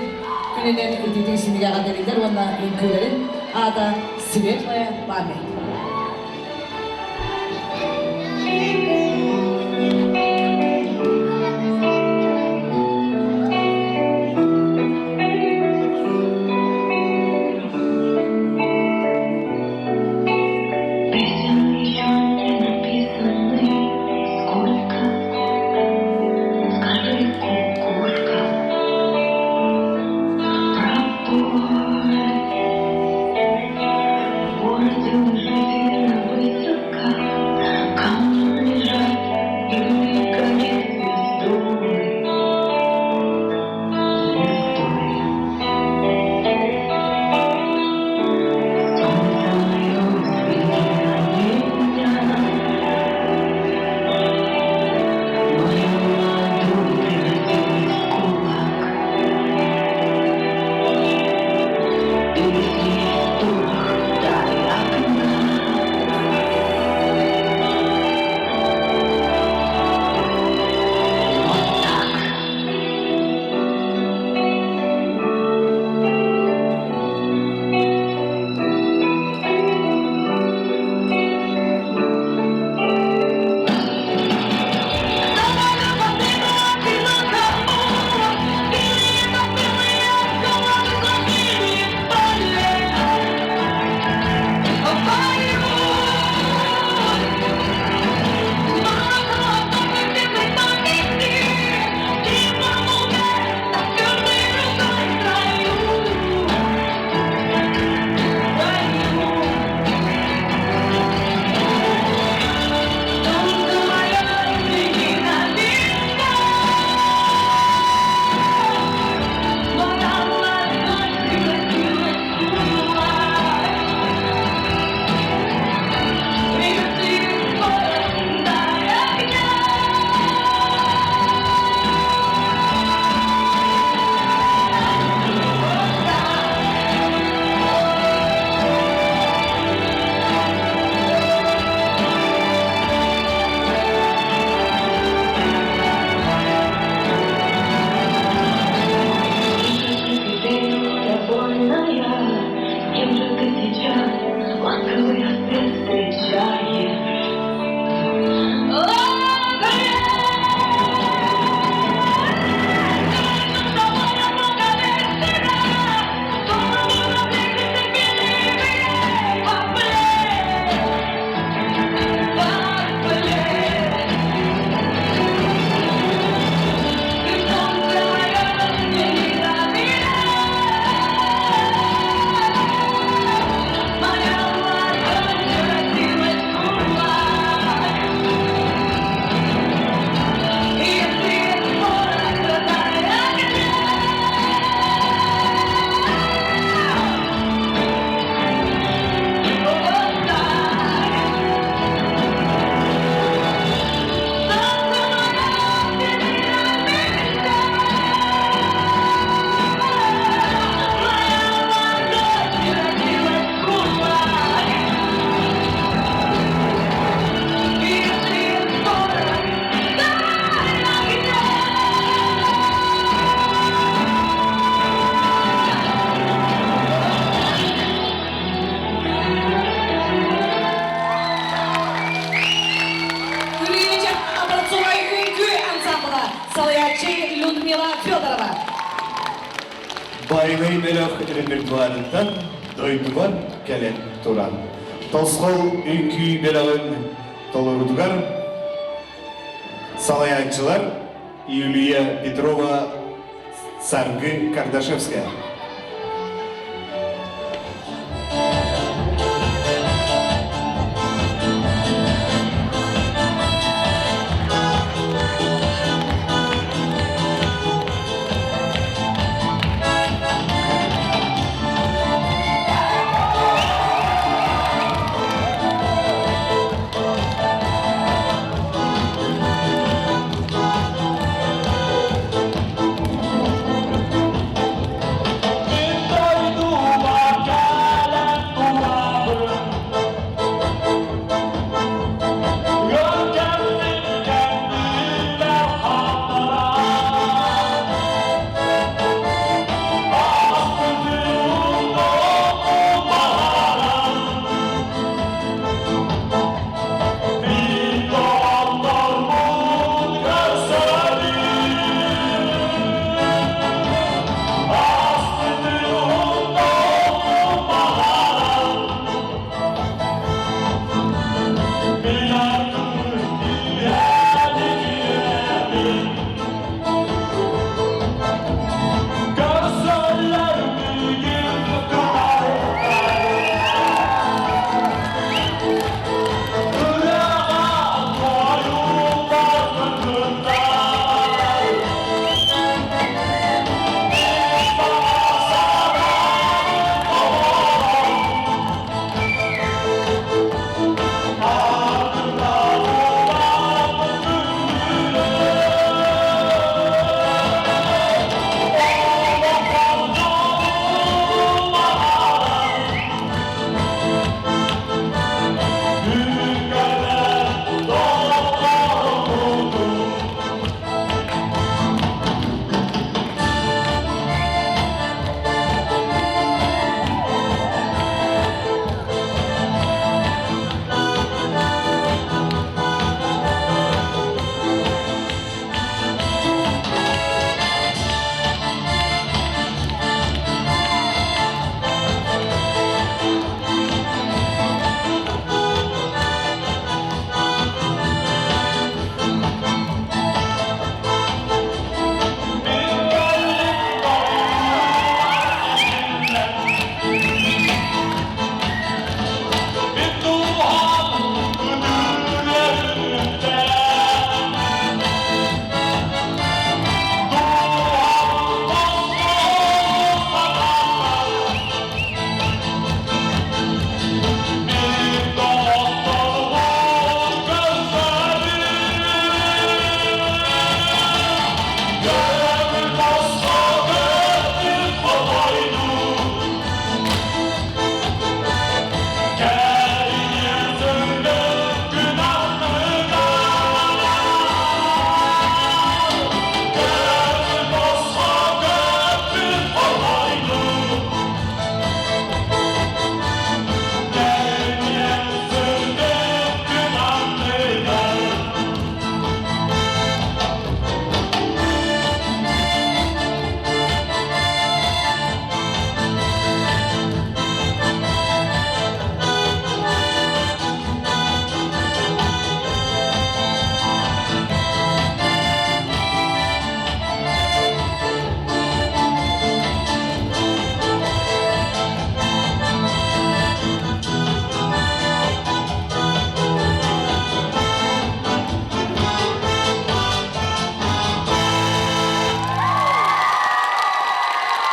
күнінен үтетін сіндіге ағадарилер, онна үңкілерін ада Светлая память. Песен еще не написаны. Сколько? Скажи, кукушка. Пропой. В городе уже сильно высоко. Кому лежать? Федорова. Байлай белек репертуарından doydugan kelen turan. Tosqol ünkü belagın tolurdugar salayançılar Yuliya Petrova, Sargı Kardashevskaya.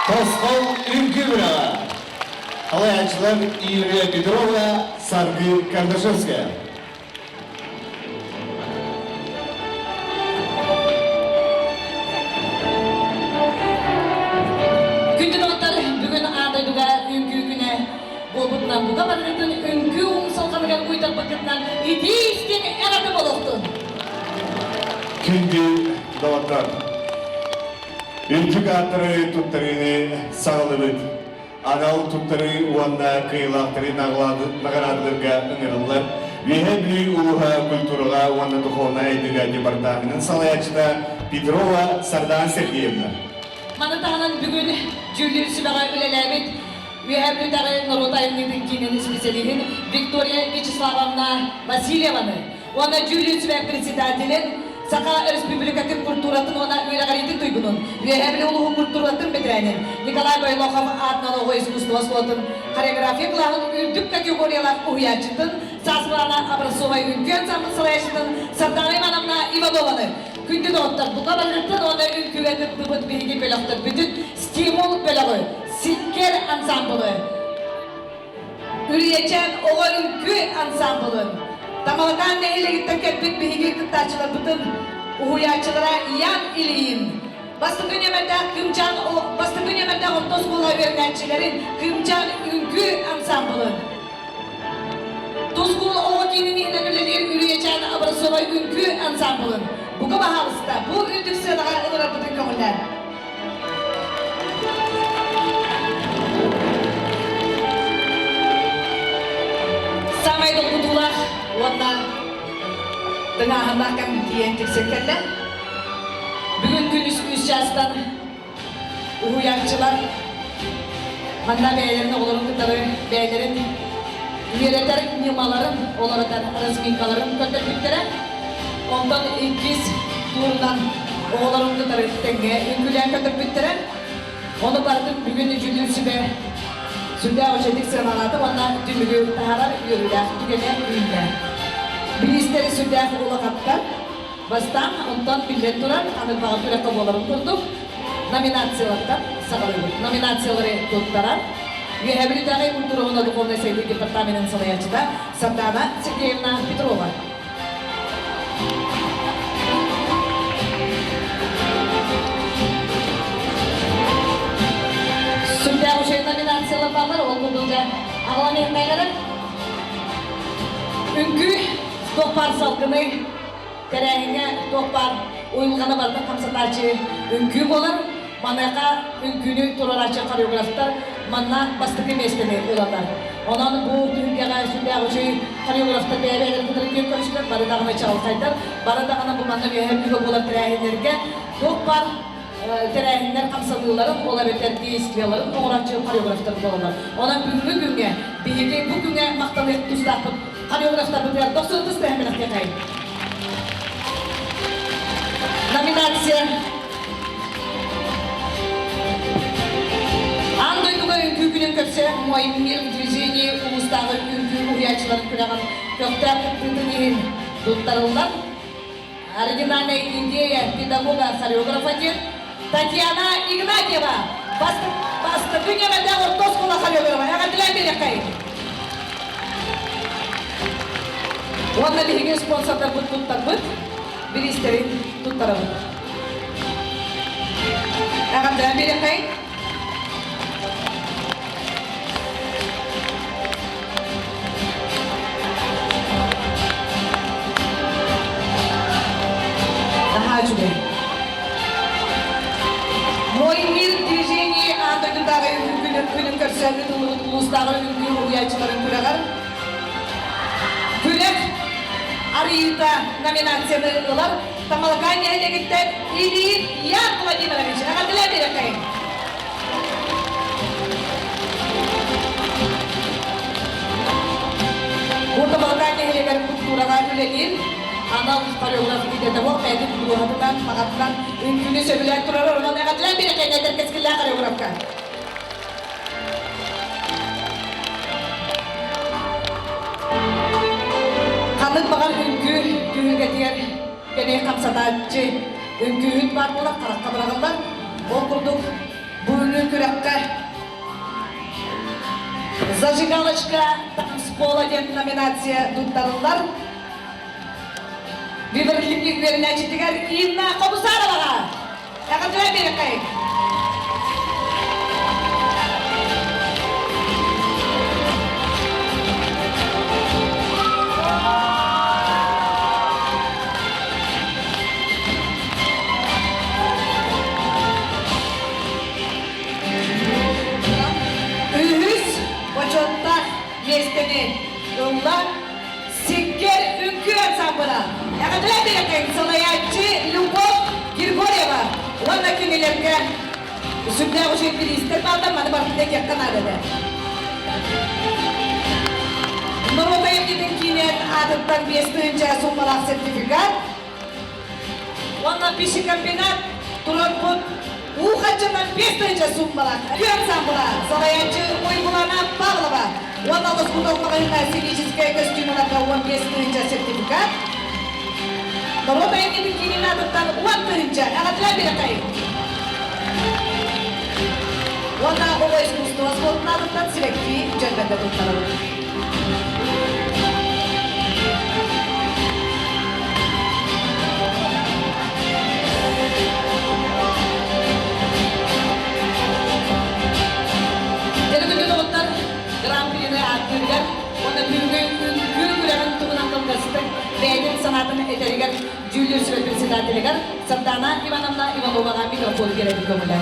Tosqol ünkü biraga. Alayançılar Yuliya Petrova, Sargı Kardashevskaya. Күнді дауыттар бүгін ардайдыға үңкі күні болбытынан бұға барғытын үңкі ұмсал қанығар ұйдар бақытынан идейістен әраты болуқты. Күнді дауыттар. Үntük atları tuttarını sağlıbıt. Anal tuttarı uanda kıyılaktırı nağaradılırga ıngırılır. Vihebli uha kulturaga uanda tuhona ediga departaminin salayacıda Petrova Sardan Sergeyevna. Manıtağının bugün Julius Sübara Ülelebit Üyeblüdarı Norotaylı'nın kinin spesiyeliğin Viktoria Vячеславовна Васильеваны. Ona Julius ve Presidentinin Saka Respublikatın Kulturatın ona üyelerinin duygunun. Üyebli uluğun kulturatın bitirenin. Nikolay Baylokov adnan oğu iskustuvaslotun. Koreografiya kılağın ürdük kategoriyalar uyaçıtın. Sasılana Abrasovay Ünkü Ensemble Salayışıtın. Sardanay Manamna Ivanova'nı. Kündü doğuttar. Bu kabarlıktın ona ünkü ve tıbbıt bilgi bölüktür. Bütün stimul bölüğü. Sikker ansamblı. Üreyeceğin oğu ünkü ansamblı. Tamalakan neyle gittin ketbik bihigi kıttaçılar bütün uhuyaçılara yan iliyin. Bastı dünyamada kımcan o bastı dünyamada orta skula öğrencilerin kımcan ünkü ansamblı. Tuzkul o kinini inanırlar üreyeceğin Abrasovay ünkü ansamblı. Bu kadar havuzda bu ürtük sıralara ılırar bütün kömürler. Samay dokudular. Wanda tengah kami diyentik sekerler. Bugün gün üst yaştan uyançılar manda beylerin oğulların kıtarı beylerin üyeler nyumaların oğulların resminkaların kötülüklere ondan ikiz turundan oğulların kıtarı tenge ünkülen kötülüklere onu bardım bugün Julius ve Sudah ocedik sıraladı, onlar dümülü taharar yürüler, tükenen ünler. Ministeri sudah ulah kapkan, bastan ondan bilden duran, anıl bağıtıra kabalarını kurduk. Nominasiyalardan sağlıyorduk. Nominasiyaları tuttaran. Rehabilitasi kulturuna dukunna seydi departaminin salayacıda Sardana Sergeyevna Petrova. Sudah usia nominasiyalar bağlar olgunca ağlan etmeyerek ünkü topar salgını kerehine topar uyulgana barda kamsatacı ünkü bolar manaka ünkünü turaraçı koreograflar manna bastıkı mesleğini ulanlar. Onun bu Türkiye'ye sudah usia koreograflar beyler kıtırık görüşler barda dağına çalkaylar barda ana bu manna bir hep bolar kerehinelerge topar terehinler kamsalıyorların, ola beter diyeskiyaların, oğrancı koreografları bolanlar. Ona bugüne, bugüne maktalık tuzlapıp, koreograflar biter, 90 hemen yakayın. Nominasya. Andoyduğu ünkü günün köpse, muayimil движение ulustağı ünkü uyaçların kürağın kökter kıtırının tuttarıldan. Оригинальная идея педагога хореографа Татьяна Игнатьева. Басты dünyada orta skula хореографа. Yakadilen bir yakayın. Onda bir sponsorlar bu tuttar bu. Bir isterin tuttar bu. Yakadilen bir yakayın. Hacme. Muayimil движение андагылдағы күнін көрсәлі ұлыстағы үңгі ұяйчыларын күрәғар. Күлек Ариюта номинацияны ұлар. Тамалған әлегіттен Ильин Ян Владимирович. Ағадыла берекайын. Бұл тамалған әлегер күттураға үленейін. Anal koreografi dedi bu kendi durumundan fakat ünlü söylenen turlar ona kadar bir kere terkes killa koreografka. Kanıt bakar ünlü diğer gene kamsatacı ünlü var mı lan karak kabraganlar okurduk bu ünlü kürekte. Zажигалочка Spola diye nominasya tuttarırlar. Diberilik verine çitigar Inna Komisarovaga. Yakadilen bir yakayın. Ülhüs Boçotta Mesteni Yollar Sikker Ünkü Ensambı'na Yakadilen bir yakayın. Salayacı Lubov Girgoryeva. Valla kimilerge Sübne o şey bir ister baldan bana barkıda yaktan aradı. Noroba'ya gidin kinen adıttan bestiyince sunmalak sertifikat. Ondan pişi kampinat turun put. Uğaçından bestiyince sunmalak. Yön sambula. Salayancı uygulana bağlaba. Ondan da skutolmağına seviyecizkaya kostümüne on bestiyince sertifikat. Noroba'ya gidin kinen adıttan 10 ağatılar bir akayım. Ondan o искусство сколтун адыктан силекти жөнбөдө туттарабыз. Жөнөкөндө тоғуттар Гран При'ни аттырган, оны күргүрөгөн тугунан толгастык, бәйдин санатын этеригер Жюльер Сүрөт председателигер Сардана Ивановна Ивановага микрофон береді көмілі.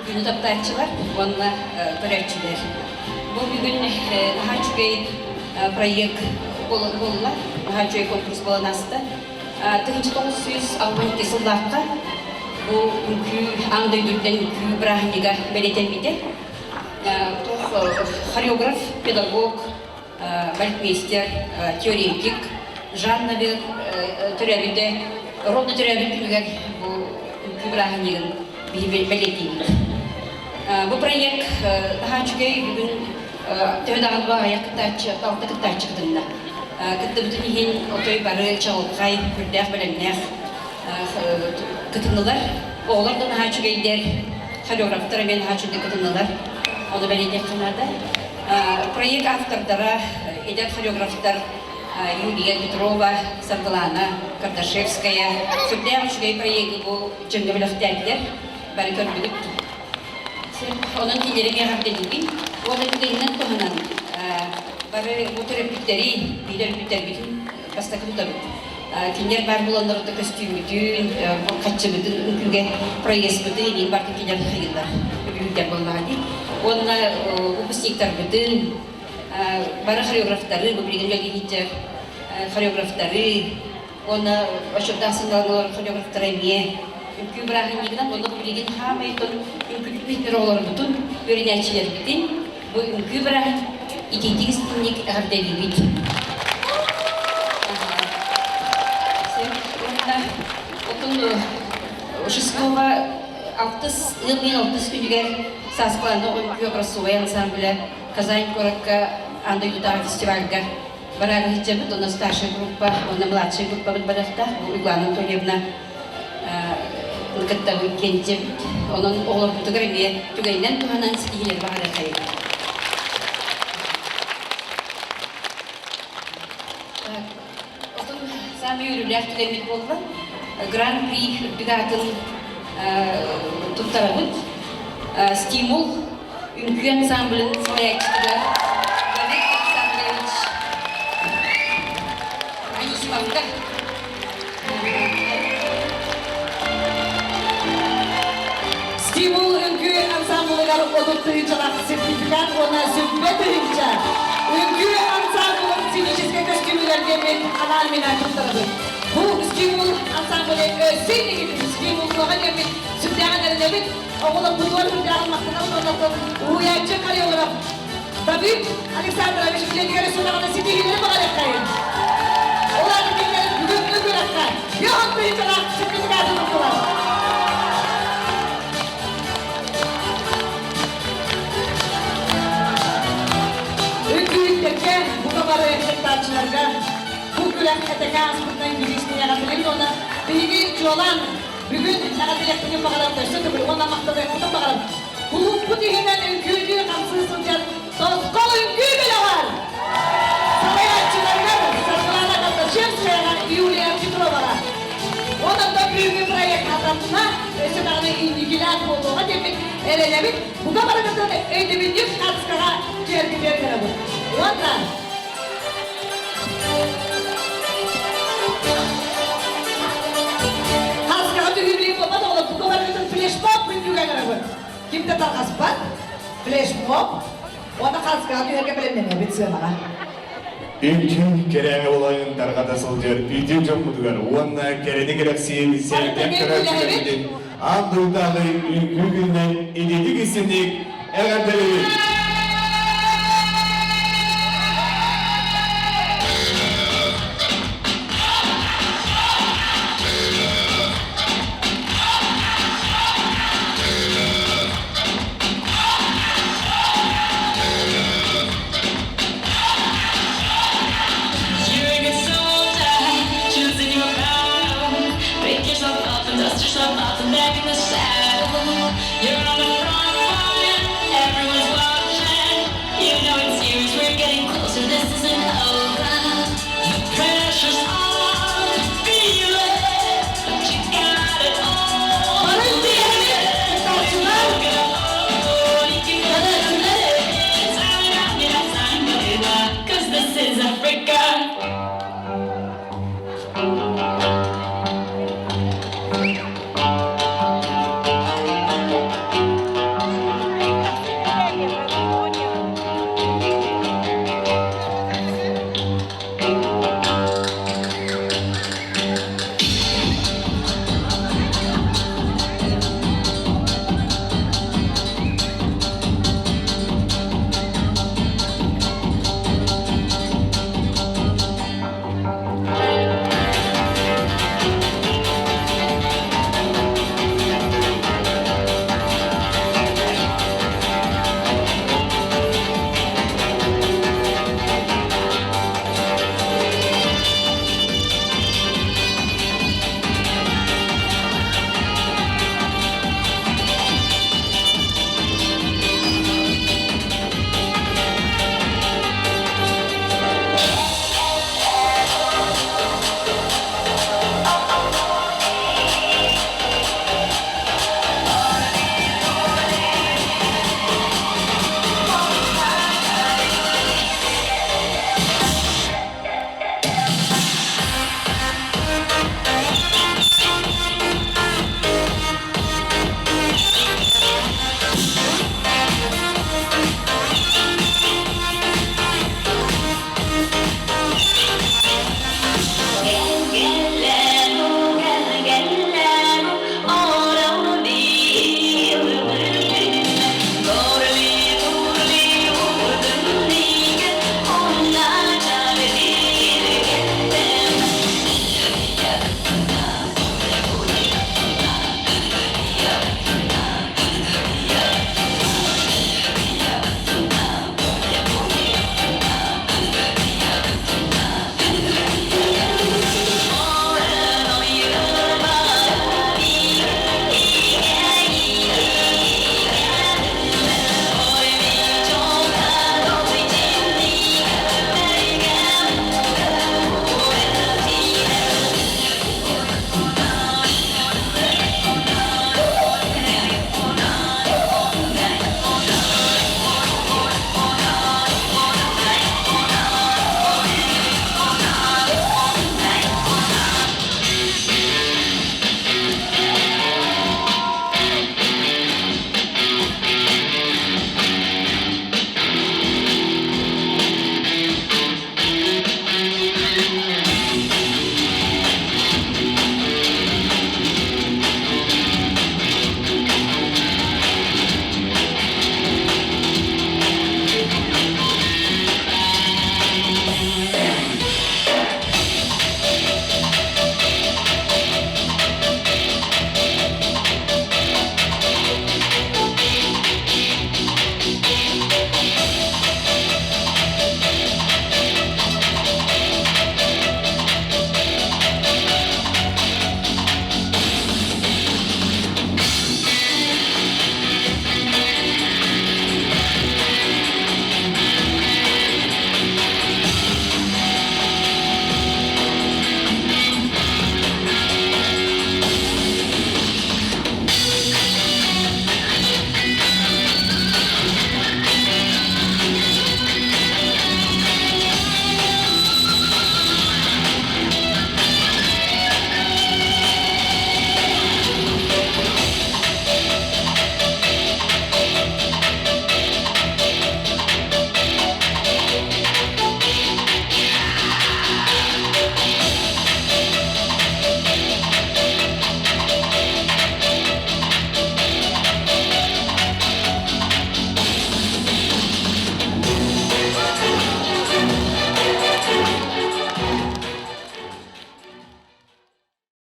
Günü taptaçılar, onunla öğretçiler. Bu bugün daha çok proyekt oldular, daha çok konkurs olanasta. 1960 yıllarda bu Anadolu'dan Brahniga belirtilmedi. Koreograf, pedagog, balletmeister, teoretik, janr türevinde, rodlu türevinde bu Brahniga belirtildi. Bu proyekt daha çok bugün tevdağın bağıya kıta çıktığında. Kıtta bütün yiyin otoy barı çağılkay, kürdek bilenler kıtındılar. Oğlar da daha çok eyler, koreograflara ben daha çok kıtındılar. Onu belediye kınada. Proyekt avtorları, eder koreograflar Yuliya Petrova, Sardalana, Kardashevskaya. Sübdağın çok proyekti bu cümlebilak dergiler. Bari körmülük. Onun kileri meyhap dediğim, onun kilerinden tohanan. Bari bu terapitleri, bilir bütün bastakı tutabit. Kiler bar bulanları da kostüm bütün, kaççı bütün, ülke proyes bütün, yeni barkı kiler hayırlar. Büyükler bunlardı. Onunla upusnikler bütün, bari koreografları, bu bilgin jölge hitler, koreografları, ona aşırıdan sınırlar koreografları emiye. Ülke Brahnigi'den onda bu bilgin hamayton, ülke bitler olur bütün, öğreniciler bütün, bu ülke Brahnigi'den единственник Ардевит. Отын 6 күнге сасқыланды ойынкүйе красовый ансамблі Казань Коротка Андайдудағы фестивальға барағы хиджабыт, оны старшая группа, оны младшая группа барақта, Углана Анатольевна Нкаттағы кентебіт, оның оғылар бұтығыр еме түгейнен туғанан сігейлер бағады қайып. Sami ürünler tükenmek oldu. Grand Prix Bigat'ın tuttarabıt. Stimul, Ünkü Ensembl'ın sayakçılar. David Alexandrovich. Ayışmamda. Stimul Ünkü Ensemble'gar odurtuyucular sertifikat ona sübbetirince. Ünkü Ensemble'ın sivicizge kostümlerge ben analmina tuttarabıt. Bu Stimul Ensemble'e özelliği gibi Stimul Noğaca ben sübdağın elinde oğula buduvar sübdağın maktına ondan uyancı koreograf. David Alexandrovich biledigere sunağına sitihileri bağlayakayın. Olar bilgileri bugün öbür akar. Yoğun duyucular sertifikatı tuttular. Ülküyüklerken bu kabarı ekspektatçılarga bu gülen etekaz bundan gülisini yaratılır ona bilgi çoğulan bugün yaratılır bakalım da sütü bir ondan maktada yapıp bakalım. Bu dihinen ülküydüğü kamsızsın diyen kol ülküyü bile var. Sarayatçılarga Sardalana Kardashevskaya Yuliya Petrova'la. Ondan da büyük bir proyekt adamına Sübdağına ilgiler olduğuna demek elenebit. Bu kabarı kadar edebilir katkıra tergiler tarafı. Ondan katkıra tühübülüğü olmadı olup bu kabarı kadar flash mob büyüğe tarafı. Kimde tarkas var? Flash mob. Onda katkıra tühübülüğe bilemene bit sığınağa. Ülkü kereme olayın targada solcular, üdü jomudugar, uanna kereni gerek seyirden kerevçiler bidin. Andırdağı ülkü günden ididik isimlik, eğer